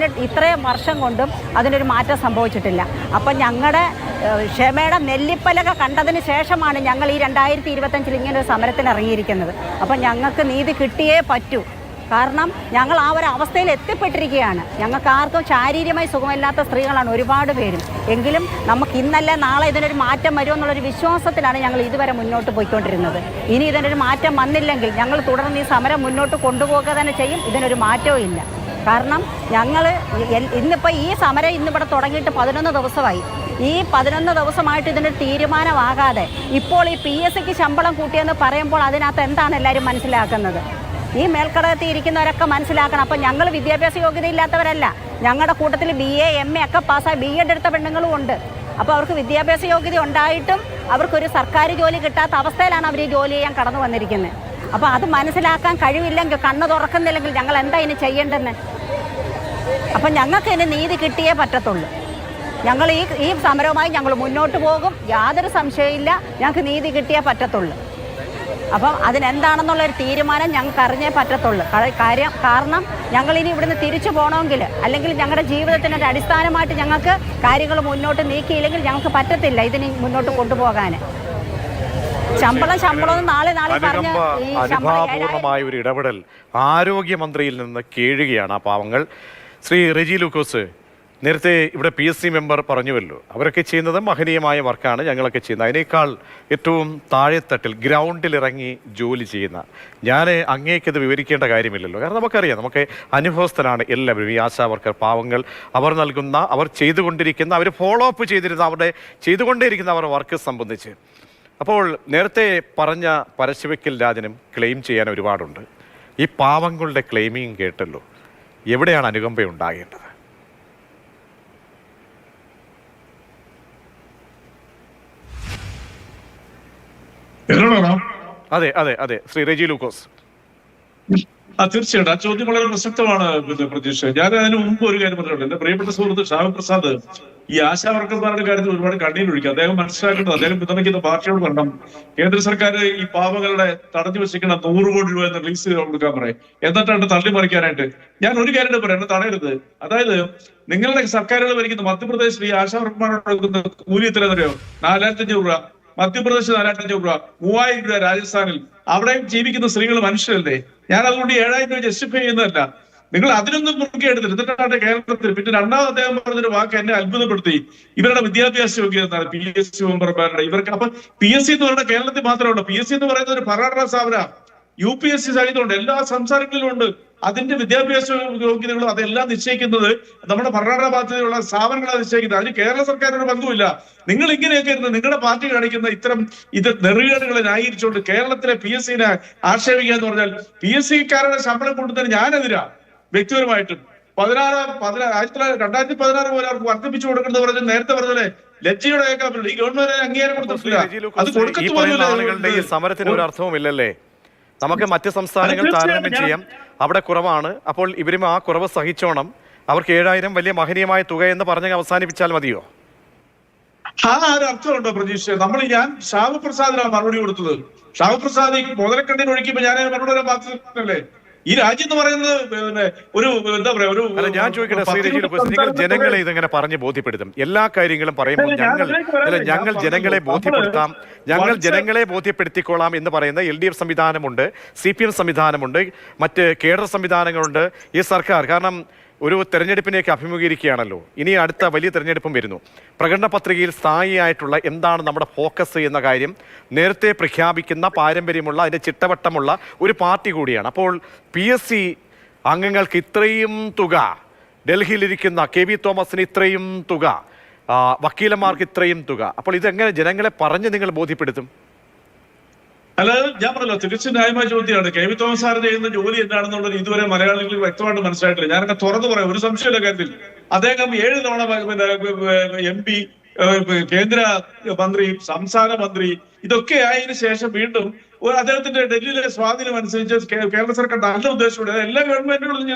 ഇത്രയും വർഷം കൊണ്ടും അതിനൊരു മാറ്റം സംഭവിച്ചിട്ടില്ല. അപ്പം ഞങ്ങളുടെ ക്ഷമയുടെ നെല്ലിപ്പലക കണ്ടതിന് ശേഷമാണ് ഞങ്ങൾ ഈ 2025 ഇങ്ങനൊരു സമരത്തിന് ഇറങ്ങിയിരിക്കുന്നത്. അപ്പം ഞങ്ങൾക്ക് നീതി കിട്ടിയേ പറ്റൂ. കാരണം ഞങ്ങൾ ആ ഒരു അവസ്ഥയിൽ എത്തിപ്പെട്ടിരിക്കുകയാണ്. ഞങ്ങൾക്ക് ആർക്കും ശാരീരികമായി സുഖമില്ലാത്ത സ്ത്രീകളാണ് ഒരുപാട് പേരും. എങ്കിലും നമുക്ക് ഇന്നല്ല നാളെ ഇതിനൊരു മാറ്റം വരുമെന്നുള്ളൊരു വിശ്വാസത്തിലാണ് ഞങ്ങൾ ഇതുവരെ മുന്നോട്ട് പോയിക്കൊണ്ടിരുന്നത്. ഇനി ഇതിനൊരു മാറ്റം വന്നില്ലെങ്കിൽ ഞങ്ങൾ തുടർന്ന് ഈ സമരം മുന്നോട്ട് കൊണ്ടുപോകുക തന്നെ ചെയ്യും. ഇതിനൊരു മാറ്റവും ഇല്ല. കാരണം ഞങ്ങൾ ഇന്നിപ്പോൾ ഈ സമരം ഇന്നിവിടെ തുടങ്ങിയിട്ട് 11 ദിവസമായി. ഈ 11 ദിവസമായിട്ട് ഇതിനൊരു തീരുമാനമാകാതെ ഇപ്പോൾ ഈ PSCക്ക് ശമ്പളം കൂട്ടിയെന്ന് പറയുമ്പോൾ അതിനകത്ത് എന്താണ് എല്ലാവരും മനസ്സിലാക്കുന്നത്? ഈ മേൽക്കടത്തിൽ ഇരിക്കുന്നവരൊക്കെ മനസ്സിലാക്കണം. അപ്പം ഞങ്ങൾ വിദ്യാഭ്യാസ യോഗ്യത ഇല്ലാത്തവരല്ല. ഞങ്ങളുടെ കൂട്ടത്തിൽ BA MA ഒക്കെ പാസ്സായി BEd എടുത്ത പെണ്ണുങ്ങളും ഉണ്ട്. അപ്പോൾ അവർക്ക് വിദ്യാഭ്യാസ യോഗ്യത ഉണ്ടായിട്ടും അവർക്കൊരു സർക്കാർ ജോലി കിട്ടാത്ത അവസ്ഥയിലാണ് അവർ ഈ ജോലി ചെയ്യാൻ കടന്നു വന്നിരിക്കുന്നത്. അപ്പോൾ അത് മനസ്സിലാക്കാൻ കഴിവില്ലെങ്കിൽ, കണ്ണ് തുറക്കുന്നില്ലെങ്കിൽ ഞങ്ങൾ എന്താ ഇനി ചെയ്യേണ്ടെന്ന്? അപ്പം ഞങ്ങൾക്ക് ഇനി നീതി കിട്ടിയേ പറ്റത്തുള്ളൂ. ഞങ്ങൾ ഈ സമരവുമായി ഞങ്ങൾ മുന്നോട്ട് പോകും, യാതൊരു സംശയമില്ല. ഞങ്ങൾക്ക് നീതി കിട്ടിയേ പറ്റത്തുള്ളൂ. അപ്പം അതിനെന്താണെന്നുള്ളൊരു തീരുമാനം ഞങ്ങൾക്ക് അറിഞ്ഞേ പറ്റത്തുള്ളൂ. കാരണം ഞങ്ങളിനി ഇവിടുന്ന് തിരിച്ചു പോകണമെങ്കിൽ, അല്ലെങ്കിൽ ഞങ്ങളുടെ ജീവിതത്തിനൊരു അടിസ്ഥാനമായിട്ട് ഞങ്ങൾക്ക് കാര്യങ്ങൾ മുന്നോട്ട് നീക്കിയില്ലെങ്കിൽ ഞങ്ങൾക്ക് പറ്റത്തില്ല ഇതിന് മുന്നോട്ട് കൊണ്ടുപോകാൻ. ശമ്പളം നാളെ പറഞ്ഞ് ഈ അനുഭാവപൂർണമായ ഒരു ഇടപെടൽ ആരോഗ്യമന്ത്രിയിൽ നിന്ന് കേഴുകയാണ് ആ പാവങ്ങൾ. ശ്രീ റെജി ലൂക്കോസ്, നേരത്തെ ഇവിടെ PSC മെമ്പർ പറഞ്ഞുവല്ലോ, അവരൊക്കെ ചെയ്യുന്നത് മഹനീയമായ വർക്കാണ്, ഞങ്ങളൊക്കെ ചെയ്യുന്നത്. അതിനേക്കാൾ ഏറ്റവും താഴെത്തട്ടിൽ ഗ്രൗണ്ടിലിറങ്ങി ജോലി ചെയ്യുന്ന ഞാൻ അങ്ങേക്കത് വിവരിക്കേണ്ട കാര്യമില്ലല്ലോ. കാരണം നമുക്കറിയാം, നമുക്ക് അനുഭവസ്ഥനാണ് എല്ലാവരും. ഈ ആശാ വർക്കർ പാവങ്ങൾ, അവർ ചെയ്തുകൊണ്ടിരിക്കുന്ന, അവർ ഫോളോ അപ്പ് ചെയ്തുകൊണ്ടേയിരിക്കുന്ന അവരുടെ വർക്ക് സംബന്ധിച്ച്. അപ്പോൾ നേരത്തെ പറഞ്ഞ പരശുവെക്കൽ രാജനും ക്ലെയിം ചെയ്യാൻ ഒരുപാടുണ്ട്. ഈ പാവങ്ങളുടെ ക്ലെയിമിങ് കേട്ടല്ലോ, എവിടെയാണ് അനുകമ്പ ഉണ്ടാകേണ്ടത്? അതെ അതെ അതെ ശ്രീ റെജി ലൂക്കോസ്. തീർച്ചയായിട്ടും ആ ചോദ്യം വളരെ പ്രസക്തമാണ് പ്രതീക്ഷ. ഞാൻ അതിന് മുമ്പ് ഒരു കാര്യം പറഞ്ഞിട്ടുണ്ട്. എന്റെ പ്രിയപ്പെട്ട സുഹൃത്ത് ഷാവി പ്രസാദ് ഈ ആശാവർക്കർമാരുടെ കാര്യത്തിൽ ഒരുപാട് കണ്ണീരൊഴിക്കും. അദ്ദേഹം മനസ്സിലാക്കേണ്ടത്, അദ്ദേഹം പിന്തുണയ്ക്കുന്ന പാർട്ടിയോട് പറഞ്ഞു, കേന്ദ്ര സർക്കാർ ഈ പാവങ്ങളുടെ തടഞ്ഞു വെച്ചിരിക്കുന്ന 100 കോടി രൂപ എന്ന് റിലീസ് കൊടുക്കാൻ പറയും, എന്നിട്ടാണ് തള്ളിമറിക്കാനായിട്ട്. ഞാൻ ഒരു കാര്യം പറയാം, എന്നെ തടയരുത്. അതായത് നിങ്ങളുടെ സർക്കാരുകൾ ഭരിക്കുന്ന മധ്യപ്രദേശിൽ ഈ ആശാവർക്കർമാരോട് കൊടുക്കുന്ന കൂലി എത്രയെന്നറിയോ? 4500 രൂപ. മധ്യപ്രദേശ് 4500 രൂപ, 3000 രൂപ രാജസ്ഥാനിൽ. അവിടെയും ജീവിക്കുന്ന സ്ത്രീകൾ മനുഷ്യരല്ലേ? ഞാൻ അതുകൊണ്ട് 7000 രൂപ ജസ്റ്റിഫൈ ചെയ്യുന്നതല്ല. നിങ്ങൾ അതിനൊന്നും മുറുകെ എടുത്തിട്ട് എന്നിട്ടാണ് കേരളത്തിൽ. പിന്നെ രണ്ടാമത് അദ്ദേഹം പറഞ്ഞൊരു വാക്ക് എന്നെ അത്ഭുതപ്പെടുത്തി. ഇവരുടെ വിദ്യാഭ്യാസ യോഗ്യത എന്താണ്? PSC മെമ്പർമാരുടെ ഇവർക്ക്. അപ്പൊ PSC എന്ന് പറയുന്നത് കേരളത്തിൽ മാത്രമേ ഉള്ളൂ. PSC എന്ന് പറയുന്നത് ഒരു ഭരണഘടനാ സ്ഥാപന. UPSC സഹിതമുണ്ട്, എല്ലാ സംസ്ഥാനങ്ങളിലും ഉണ്ട്. അതിന്റെ വിദ്യാഭ്യാസ യോഗ്യതകളും അതെല്ലാം നിശ്ചയിക്കുന്നത് നമ്മുടെ ഭരണഘടനാ ബാധ്യതയുള്ള സ്ഥാപനങ്ങളാണ് നിശ്ചയിക്കുന്നത്. അതിന് കേരള സർക്കാരിനൊരു പങ്കുമില്ല. നിങ്ങൾ ഇങ്ങനെയൊക്കെ ഇരുന്ന് നിങ്ങളുടെ പാർട്ടി കാണിക്കുന്ന ഇത് നെറുകേടുകളെ ന്യായീകരിച്ചുകൊണ്ട് കേരളത്തിലെ PSCനെ ആക്ഷേപിക്കുക എന്ന് പറഞ്ഞാൽ, PSCക്കാരുടെ ശമ്പളം കൊണ്ടുതന്നെ ഞാനെതിരാ വ്യക്തിപരമായിട്ടും. 2016 പോലെ അവർക്ക് വർദ്ധിപ്പിച്ചു കൊടുക്കുന്നത് പറഞ്ഞാൽ നേരത്തെ പറഞ്ഞല്ലേ, ലജ്ജയോടെ കേൾക്കാൻ പറ്റില്ല. ഈ ഗവൺമെന്റ് അംഗീകാരം കൊടുത്തിട്ടില്ല. അത് കൊടുക്കത്തുപോലും ഈ സമരത്തിന് ഒരു അർത്ഥവുമില്ലല്ലേ? നമുക്ക് മറ്റ് സംസ്ഥാനങ്ങൾ താരതമ്യം ചെയ്യാം, അവിടെ കുറവാണ്. അപ്പോൾ ഇവരും ആ കുറവ് സഹിച്ചോണം. അവർക്ക് 7000 വലിയ മഹനീയമായ തുക എന്ന് പറഞ്ഞ് അവസാനിപ്പിച്ചാൽ മതിയോ? ആ ഒരു അർത്ഥമുണ്ടോ പ്രതീക്ഷ? ഞാൻ ഷാവു പ്രസാദിനാണ് മറുപടി കൊടുത്തത്. ഷാവു പ്രസാദ് മുതലക്കണ്ണിന് ഒഴിക്കുമ്പോ ഞാൻ മറുപടി വരാൻ ബാധ്യതല്ലേ? ഈ രാജ്യം എന്ന് പറയുന്നത് ഒരു എന്താ പറയാ, ഒരു ഞാൻ ചോദിക്കട്ടെ ശ്രീ രജി ലൂക്കോസ്, നിങ്ങൾ ജനങ്ങളെ ഇതെങ്ങനെ പറഞ്ഞ് ബോധ്യപ്പെടുത്തും? എല്ലാ കാര്യങ്ങളും പറയുമ്പോൾ ഞങ്ങൾ ജനങ്ങളെ ബോധ്യപ്പെടുത്താം, ഞങ്ങൾ ജനങ്ങളെ ബോധ്യപ്പെടുത്തിക്കോളാം എന്ന് പറയുന്ന LDF സംവിധാനമുണ്ട്, CPM സംവിധാനമുണ്ട്, മറ്റ് കേഡർ സംവിധാനങ്ങളുണ്ട് ഈ സർക്കാർ. കാരണം ഒരു തെരഞ്ഞെടുപ്പിലേക്ക് അഭിമുഖീകരിക്കുകയാണല്ലോ. ഇനി അടുത്ത വലിയ തെരഞ്ഞെടുപ്പും വരുന്നു. പ്രകടന പത്രികയിൽ സ്ഥായിയായിട്ടുള്ള എന്താണ് നമ്മുടെ ഫോക്കസ് എന്ന കാര്യം നേരത്തെ പ്രഖ്യാപിക്കുന്ന പാരമ്പര്യമുള്ള, അതിൻ്റെ ചിട്ടവട്ടമുള്ള ഒരു പാർട്ടി കൂടിയാണ്. അപ്പോൾ PSC അംഗങ്ങൾക്ക് ഇത്രയും തുക ഡൽഹിയിലിരിക്കുന്ന കെ വി തോമസിന് ഇത്രയും തുക, വക്കീലന്മാർക്ക് ഇത്രയും തുക. അപ്പോൾ ഇതെങ്ങനെ ജനങ്ങളെ പറഞ്ഞ് നിങ്ങൾ ബോധ്യപ്പെടുത്തും? അല്ലാതെ ഞാൻ പറഞ്ഞല്ലോ, തികച്ചും ന്യായമായ ചോദ്യമാണ്. കെ വി തോമസ് സാർ ചെയ്യുന്ന ജോലി എന്താണെന്നുള്ളത് ഇതുവരെ മലയാളികൾക്ക് വ്യക്തമായിട്ട് മനസ്സിലായിട്ടില്ല. ഞാനൊക്കെ തുറന്നു പറയാം, ഒരു സംശയമില്ല കാര്യത്തിൽ. അദ്ദേഹം 7 തവണ MP, കേന്ദ്ര മന്ത്രി, സംസ്ഥാന മന്ത്രി, ഇതൊക്കെ ആയതിനു ശേഷം വീണ്ടും അദ്ദേഹത്തിന്റെ ഡൽഹിയിലെ സ്വാധീനം അനുസരിച്ച് കേരള സർക്കാർ നല്ല ഉദ്ദേശത്തോടെ എല്ലാ ഗവൺമെന്റുകളും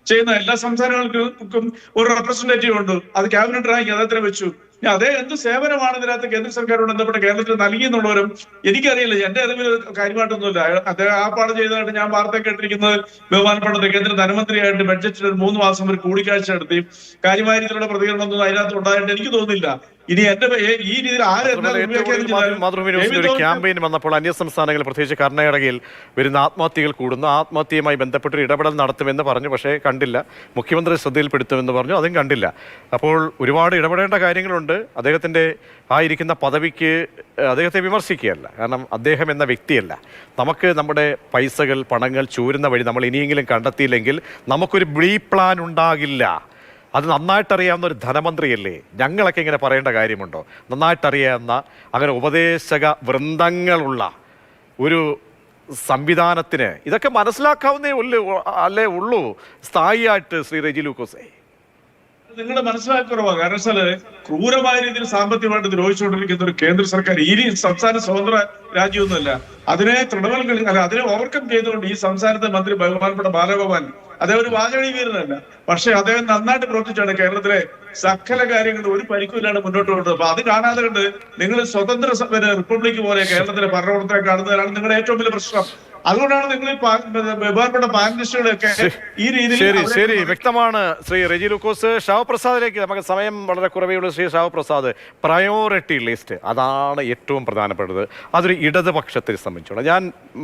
ചെയ്യുന്ന എല്ലാ സംസ്ഥാനങ്ങൾക്കും ഒരു റെപ്രസെന്റേറ്റീവ് ഉണ്ട്. അത് ക്യാബിനറ്റ് റാങ്ക് അദ്ദേഹത്തിന് വെച്ചു. അതേ എന്ത് സേവനമാണ് ഇതിനകത്ത് കേന്ദ്ര സർക്കാരോട് ബന്ധപ്പെട്ട് കേരളത്തിൽ നൽകിയെന്നുള്ളവരും എനിക്കറിയില്ല. എന്റെ അറിവിൽ കാര്യമായിട്ടൊന്നുമില്ല. അദ്ദേഹം ആ പാട് ചെയ്തതായിട്ട് ഞാൻ വാർത്ത കേട്ടിരിക്കുന്നത് ബഹുമാനപ്പെട്ട കേന്ദ്ര ധനമന്ത്രിയായിട്ട് ബഡ്ജറ്റിൽ 3 മാസം ഒരു കൂടിക്കാഴ്ച നടത്തി കാര്യമായ രീതിയിലുള്ള പ്രതികരണമൊന്നും അതിനകത്ത് ഉണ്ടായിട്ട് എനിക്ക് തോന്നുന്നില്ല. ഇനി എന്റെ ഈ രീതിയിൽ ഒരു ക്യാമ്പയിൻ വന്നപ്പോൾ അന്യസംസ്ഥാനങ്ങൾ, പ്രത്യേകിച്ച് കർണാടകയിൽ വരുന്ന ആത്മഹത്യകൾ കൂടുന്നു, ആത്മഹത്യയുമായി ബന്ധപ്പെട്ടൊരു ഇടപെടൽ നടത്തുമെന്ന് പറഞ്ഞു. പക്ഷേ കണ്ടില്ല. മുഖ്യമന്ത്രി ശ്രദ്ധയിൽപ്പെടുത്തുമെന്ന് പറഞ്ഞു, അതും കണ്ടില്ല. അപ്പോൾ ഒരുപാട് ഇടപെടേണ്ട കാര്യങ്ങളുണ്ട്. അദ്ദേഹത്തിൻ്റെ ഇരിക്കുന്ന പദവിക്ക് അദ്ദേഹത്തെ വിമർശിക്കുകയല്ല, കാരണം അദ്ദേഹം എന്ന വ്യക്തിയല്ല. നമുക്ക് നമ്മുടെ പൈസകൾ, പണങ്ങൾ ചൂരുന്ന വഴി നമ്മൾ ഇനിയെങ്കിലും കണ്ടെത്തിയില്ലെങ്കിൽ നമുക്കൊരു ബ്രീ പ്ലാൻ ഉണ്ടാകില്ല. അത് നന്നായിട്ടറിയാവുന്ന ഒരു ധനമന്ത്രിയല്ലേ. ഞങ്ങളൊക്കെ ഇങ്ങനെ പറയേണ്ട കാര്യമുണ്ടോ? നന്നായിട്ടറിയാവുന്ന അങ്ങനെ ഉപദേശക വൃന്ദങ്ങളുള്ള ഒരു സംവിധാനത്തിന് ഇതൊക്കെ മനസ്സിലാക്കാവുന്നേ ഉള്ളൂ സ്ഥായിയായിട്ട്. ശ്രീ റെജി ലൂക്കോസേ, നിങ്ങളുടെ മനസ്സിലാക്കുറവാണ്. കാരണം വെച്ചാല് ക്രൂരമായ രീതിയിൽ സാമ്പത്തികമായിട്ട് ദ്രോഹിച്ചുകൊണ്ടിരിക്കുന്ന ഒരു കേന്ദ്ര സർക്കാർ ഈ സംസ്ഥാന സ്വതന്ത്ര രാജ്യമൊന്നുമല്ല. അതിനെ അതിനെ ഓവർകം ചെയ്തുകൊണ്ട് ഈ സംസ്ഥാനത്തെ മന്ത്രി ബഹുമാനപ്പെട്ട ബാലഗോപാൽ അദ്ദേഹം ഒരു വാചകി വീരനല്ല. പക്ഷെ അദ്ദേഹം നന്നായിട്ട് പ്രവർത്തിച്ചാണ് കേരളത്തിലെ സകല കാര്യങ്ങളും ഒരു പരിക്കുമില്ലാണ്ട് മുന്നോട്ട് കൊണ്ടത്. അപ്പൊ അത് കാണാതെ കണ്ട് നിങ്ങൾ സ്വതന്ത്ര റിപ്പബ്ലിക് പോലെ കേരളത്തിലെ ഭരണകൂടത്തെ കാണുന്നതാണ് നിങ്ങളുടെ ഏറ്റവും വലിയ പ്രശ്നം. അതുകൊണ്ടാണ് നിങ്ങൾ ബഹുമാനപ്പെട്ട പാനലിസ്റ്റുകളൊക്കെ ഈ രീതിയിൽ. ശരി, വ്യക്തമാണ്. ശ്രീ റെജി ലൂക്കോസ്. ഷാവപ്രസാദിലേക്ക് നമുക്ക് സമയം വളരെ കുറവേയുള്ളൂ. ശ്രീ ഷാവപ്രസാദ്, പ്രയോറിറ്റി ലിസ്റ്റ് അതാണ് ഏറ്റവും പ്രധാനപ്പെട്ടത്. അതൊരു ഇടതുപക്ഷത്തെ സംബന്ധിച്ചോളാം. ഞാൻ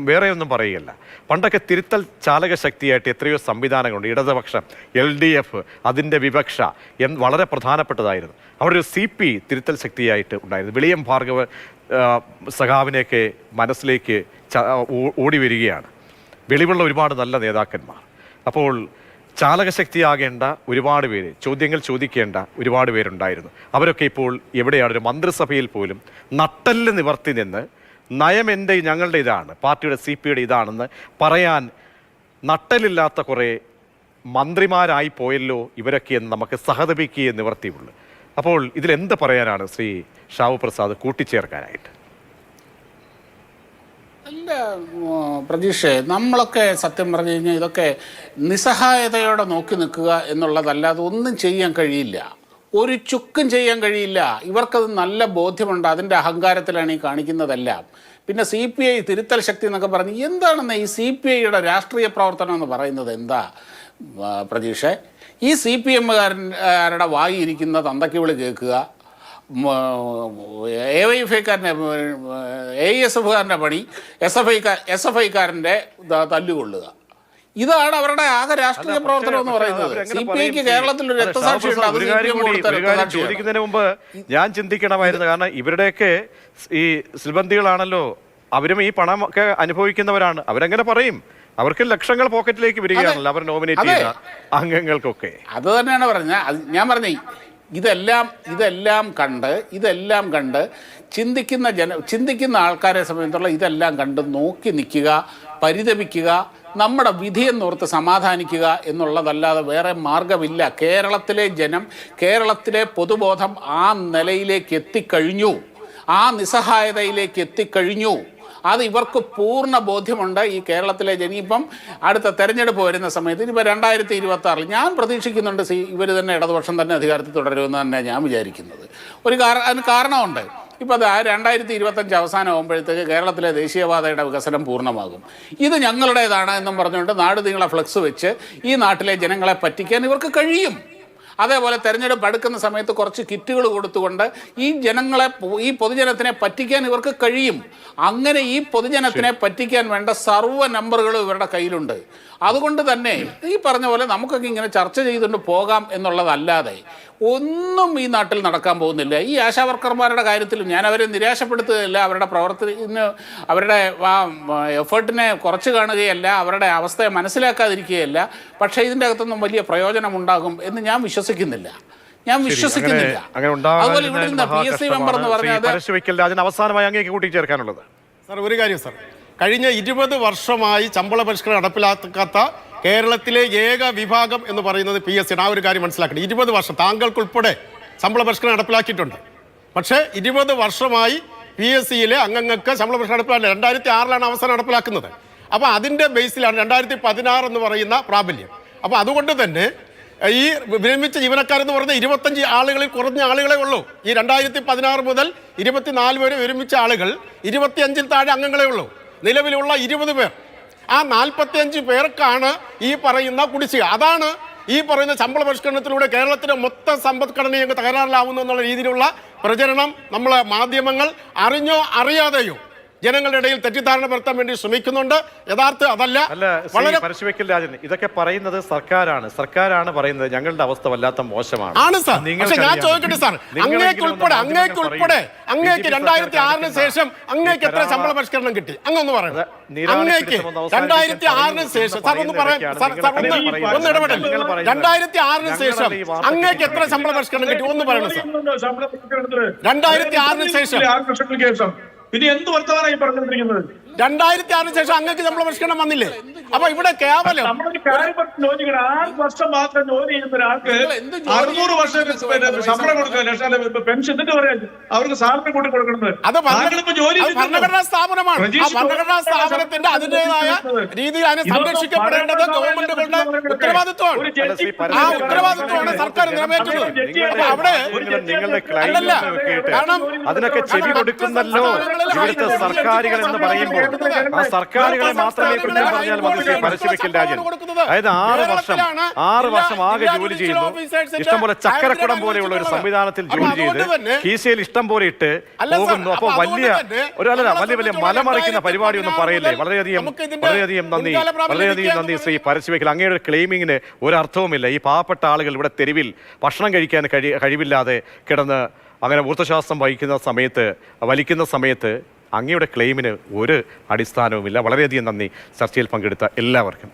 വേറെ ഒന്നും പറയുകയല്ല. പണ്ടൊക്കെ തിരുത്തൽ ചാലക ശക്തിയായിട്ട് എത്രയോ സംവിധാനങ്ങളുണ്ട്. ഇടതുപക്ഷം, LDF, അതിൻ്റെ വിവക്ഷ വളരെ പ്രധാനപ്പെട്ടതായിരുന്നു. അവിടെ ഒരു CP തിരുത്തൽ ശക്തിയായിട്ട് ഉണ്ടായിരുന്നു. വിളിയം ഭാർഗവ സഖാവിനെയൊക്കെ മനസ്സിലേക്ക് ഓടി വരികയാണ്. വെളിവുള്ള ഒരുപാട് നല്ല നേതാക്കന്മാർ. അപ്പോൾ ചാലകശക്തിയാകേണ്ട ഒരുപാട് പേര്, ചോദ്യങ്ങൾ ചോദിക്കേണ്ട ഒരുപാട് പേരുണ്ടായിരുന്നു. അവരൊക്കെ ഇപ്പോൾ എവിടെയാണ്? ഒരു മന്ത്രിസഭയിൽ പോലും നട്ടെല്ല് നിവർത്തി നിന്ന് നയം എൻ്റെ ഞങ്ങളുടെ ഇതാണ്, പാർട്ടിയുടെ CPയുടെ ഇതാണെന്ന് പറയാൻ നട്ടലില്ലാത്ത കുറേ മന്ത്രിമാരായി പോയല്ലോ ഇവരൊക്കെ എന്ന് നമുക്ക് സഹതപിക്കുകയെ നിവർത്തിയുള്ളൂ. അപ്പോൾ ഇതിലെന്ത് പറയാനാണ് ശ്രീ ഷാവു പ്രസാദ് കൂട്ടിച്ചേർക്കാനായിട്ട്? അല്ല പ്രതീക്ഷേ, നമ്മളൊക്കെ സത്യം പറഞ്ഞു കഴിഞ്ഞാൽ ഇതൊക്കെ നിസ്സഹായതയോടെ നോക്കി നിൽക്കുക എന്നുള്ളതല്ലാതെ ഒന്നും ചെയ്യാൻ കഴിയില്ല. ഒരു ചുക്കും ചെയ്യാൻ കഴിയില്ല. ഇവർക്കത് നല്ല ബോധ്യമുണ്ട്. അതിൻ്റെ അഹങ്കാരത്തിലാണ് ഈ കാണിക്കുന്നതെല്ലാം. പിന്നെ CPI തിരുത്തൽ ശക്തി എന്നൊക്കെ പറഞ്ഞ് എന്താണെന്ന് ഈ CPIയുടെ രാഷ്ട്രീയ പ്രവർത്തനം എന്ന് പറയുന്നത് എന്താ പ്രതീക്ഷേ? ഈ CPMകാരുടെ വായിരിക്കുന്ന തന്തയ്ക്ക് വിളി കേൾക്കുക, AYFകാരൻ്റെ ASFകാരൻ്റെ പണി SFIക്കാരൻ്റെ തല്ലുകൊള്ളുക. ഇതാണ് അവരുടെ ആകെ രാഷ്ട്രീയ പ്രവർത്തനം എന്ന് പറയുന്നത്. CPIക്ക് കേരളത്തിൽ ഒരു രക്തസാക്ഷി ചോദിക്കുന്നതിന് മുമ്പ് ഞാൻ ചിന്തിക്കണമായിരുന്നു. കാരണം ഇവരുടെയൊക്കെ ഈ സിൽബന്ധികളാണല്ലോ, അവരും ഈ പണമൊക്കെ അനുഭവിക്കുന്നവരാണ്. അവരെങ്ങനെ പറയും? അവർക്ക് ലക്ഷങ്ങൾ പോക്കറ്റിലേക്ക് വരികയാണല്ലോ അവർ നോമിനേറ്റ് ചെയ്ത അംഗങ്ങൾക്കൊക്കെ. അത് തന്നെയാണ് പറഞ്ഞത്. ഞാൻ പറഞ്ഞേ ഇതെല്ലാം കണ്ട് ചിന്തിക്കുന്ന ആൾക്കാരെ സംബന്ധിച്ചുള്ള ഇതെല്ലാം കണ്ട് നോക്കി നിൽക്കുക, പരിതപിക്കുക, നമ്മുടെ വിധിയെന്നോർത്ത് സമാധാനിക്കുക എന്നുള്ളതല്ലാതെ വേറെ മാർഗമില്ല. കേരളത്തിലെ ജനം, കേരളത്തിലെ പൊതുബോധം ആ നിലയിലേക്ക് എത്തിക്കഴിഞ്ഞു, ആ നിസ്സഹായതയിലേക്ക് എത്തിക്കഴിഞ്ഞു. അത് ഇവർക്ക് പൂർണ്ണ ബോധ്യമുണ്ട്. ഈ കേരളത്തിലെ ഇപ്പം അടുത്ത തെരഞ്ഞെടുപ്പ് വരുന്ന സമയത്ത് ഇനിയിപ്പോൾ 2026 ഞാൻ പ്രതീക്ഷിക്കുന്നുണ്ട് ഇവർ തന്നെ ഇടതുപക്ഷം തന്നെ അധികാരത്തിൽ തുടരുമെന്ന് തന്നെ ഞാൻ വിചാരിക്കുന്നത്. അതിന് കാരണമുണ്ട്. ഇപ്പോൾ അത് 2025 അവസാനം ആകുമ്പോഴത്തേക്ക് കേരളത്തിലെ ദേശീയപാതയുടെ വികസനം പൂർണ്ണമാകും. ഇത് ഞങ്ങളുടേതാണ് എന്നും പറഞ്ഞുകൊണ്ട് നാട് നീളെ ഫ്ലെക്സ് വെച്ച് ഈ നാട്ടിലെ ജനങ്ങളെ പറ്റിക്കാൻ ഇവർക്ക് കഴിയും. അതേപോലെ തെരഞ്ഞെടുപ്പ് അടുക്കുന്ന സമയത്ത് കുറച്ച് കിറ്റുകൾ കൊടുത്തുകൊണ്ട് ഈ പൊതുജനത്തിനെ പറ്റിക്കാൻ ഇവർക്ക് കഴിയും. അങ്ങനെ ഈ പൊതുജനത്തിനെ പറ്റിക്കാൻ വേണ്ട സർവ്വ നമ്പറുകളും ഇവരുടെ കയ്യിലുണ്ട്. അതുകൊണ്ട് തന്നെ ഈ പറഞ്ഞ പോലെ നമുക്കൊക്കെ ഇങ്ങനെ ചർച്ച ചെയ്തുകൊണ്ട് പോകാം എന്നുള്ളതല്ലാതെ ഒന്നും ഈ നാട്ടിൽ നടക്കാൻ പോകുന്നില്ല. ഈ ആശാവർക്കർമാരുടെ കാര്യത്തിലും ഞാൻ അവരെ നിരാശപ്പെടുത്തുകയല്ല, അവരുടെ പ്രവർത്തന അവരുടെ എഫേർട്ടിനെ കുറച്ച് കാണുകയല്ല, അവരുടെ അവസ്ഥയെ മനസ്സിലാക്കാതിരിക്കുകയല്ല. പക്ഷേ ഇതിൻ്റെ അകത്തൊന്നും വലിയ പ്രയോജനമുണ്ടാകും എന്ന് ഞാൻ വിശ്വസിക്കുന്നില്ല. അതുപോലെ ഇവിടെ നിന്ന് PSC മെമ്പർ എന്ന് പറഞ്ഞാൽ അവസാനമായി അങ്ങേക്ക് കൂട്ടിച്ചേർക്കാനുള്ളത് സാർ ഒരു കാര്യം സാർ, കഴിഞ്ഞ 20 വർഷമായി ശമ്പള പരിഷ്കരണം നടപ്പിലാക്കാത്ത കേരളത്തിലെ ഏക വിഭാഗം എന്ന് പറയുന്നത് PSC. ആ ഒരു കാര്യം മനസ്സിലാക്കണം. 20 വർഷം താങ്കൾക്കുൾപ്പെടെ ശമ്പള പരിഷ്കരണം നടപ്പിലാക്കിയിട്ടുണ്ട്. പക്ഷേ 20 വർഷമായി PSCയിലെ അംഗങ്ങൾക്ക് ശമ്പള പരിഷ്കരണം നടപ്പിലാക്കില്ല. 2006 അവസാനം നടപ്പിലാക്കുന്നത്. അപ്പോൾ അതിൻ്റെ ബേസിലാണ് 2016 എന്ന് പറയുന്ന പ്രാബല്യം. അപ്പോൾ അതുകൊണ്ട് തന്നെ ഈ വിരമിച്ച ജീവനക്കാരെന്ന് പറഞ്ഞ 25 ആളുകളിൽ കുറഞ്ഞ ആളുകളെ ഉള്ളൂ. ഈ 2016 മുതൽ 24 വരെ വിരമിച്ച ആളുകൾ 25 താഴെ അംഗങ്ങളെ ഉള്ളൂ. നിലവിലുള്ള 20 പേർ, ആ 45 പേർക്കാണ് ഈ പറയുന്ന കുടിശ്ശിക. അതാണ് ഈ പറയുന്ന ശമ്പള പരിഷ്കരണത്തിലൂടെ കേരളത്തിലെ മൊത്തം സമ്പദ്ഘടനയെ തകരാറിലാവുന്നു എന്നുള്ള രീതിയിലുള്ള പ്രചരണം നമ്മളെ മാധ്യമങ്ങൾ അറിഞ്ഞോ അറിയാതെയോ ജനങ്ങളുടെ ഇടയിൽ തെറ്റിദ്ധാരണ വരുത്താൻ വേണ്ടി ശ്രമിക്കുന്നുണ്ട്. യഥാർത്ഥ അതല്ല. വളരെ പരശുവെക്കൽ രാജൻ, ഇതൊക്കെ പറയുന്നത് സർക്കാരാണ് പറയുന്നത് ഞങ്ങളുടെ അവസ്ഥ വല്ലാത്ത മോശമാണ്. ആണ് സാർ. പക്ഷെ ഞാൻ ചോദിക്കട്ടെ സാർ, അങ്ങേക്ക് ഉൾപ്പെടെ അങ്ങേക്ക് 2006 ശേഷം അങ്ങേക്ക് എത്ര ശമ്പള പരിഷ്കരണം കിട്ടി? അങ്ങൊന്ന് പറയുന്നത്. അങ്ങേക്ക് 2006 ശേഷം സാർ ഒന്ന് പറയാം, ഒന്ന് ഇടപെടൽ. 2006 ശേഷം അങ്ങേക്ക് എത്ര ശമ്പള പരിഷ്കരണം കിട്ടി? ഒന്ന് പറയണം സാർ. 2006 ശേഷം പിന്നെ എന്ത് വർത്തമാനമായി പറഞ്ഞിരിക്കുന്നത്? 2006 ശേഷം അങ്ങക്ക് ശമ്പള പരിഷ്കരണം വന്നില്ലേ? അപ്പൊ ഇവിടെ കേവലം 6 വർഷം മാത്രം ജോലി ചെയ്യുന്ന ഒരാൾക്ക് 600 വർഷം ശമ്പളം കൊടുക്കുക, പെൻഷൻ എന്നിട്ട് പറയാം അവർക്ക് സാലറി കൂട്ടി കൊടുക്കുന്നത്. അത് ഭരണഘടനാ സ്ഥാപനമാണ്. ആ ഭരണഘടനാ സ്ഥാപനത്തിന്റെ അതിന്റേതായ രീതിയിൽ അതിനെ സംരക്ഷിക്കപ്പെടേണ്ടത് ഗവൺമെന്റുകളുടെ ഉത്തരവാദിത്വമാണ്. ആ ഉത്തരവാദിത്വമാണ് സർക്കാർ നിറവേറ്റുന്നത്. അപ്പൊ അവിടെ അല്ലല്ല, കാരണം അതിനൊക്കെ ചെവി കൊടുക്കുന്നല്ലോ ഇവിടുത്തെ സർക്കാരുകൾ എന്ന് പറയുമ്പോൾ ആ സർക്കാരുകളെ മാത്രമേ കുറ്റം പറഞ്ഞാൽ മതി. പരശുവെക്കൽ രാജൻ, അതായത് 6 വർഷം ആകെ ജോലി ചെയ്യുന്നു, ഇഷ്ടംപോലെ ചക്കരക്കുടം പോലെയുള്ള ഒരു സംവിധാനത്തിൽ ജോലി ചെയ്ത് കീശയിൽ ഇഷ്ടം പോലെ ഇട്ട് പോകുന്നു. അപ്പോൾ വലിയ മലമറിക്കുന്ന പരിപാടിയൊന്നും പറയില്ലേ. വളരെയധികം നന്ദി ശ്രീ പരശുവെക്കൽ. അങ്ങയുടെ ഒരു ക്ലെയിമിങ്ങിന് ഒരർത്ഥവുമില്ല. ഈ പാവപ്പെട്ട ആളുകൾ ഇവിടെ തെരുവിൽ ഭക്ഷണം കഴിക്കാൻ കഴിവില്ലാതെ കിടന്ന് അങ്ങനെ ഊർജ്ജശ്വാസം വലിക്കുന്ന സമയത്ത് അങ്ങയുടെ ക്ലെയിമിന് ഒരു അടിസ്ഥാനവുമില്ല. വളരെയധികം നന്ദി ചർച്ചയിൽ പങ്കെടുത്ത എല്ലാവർക്കും.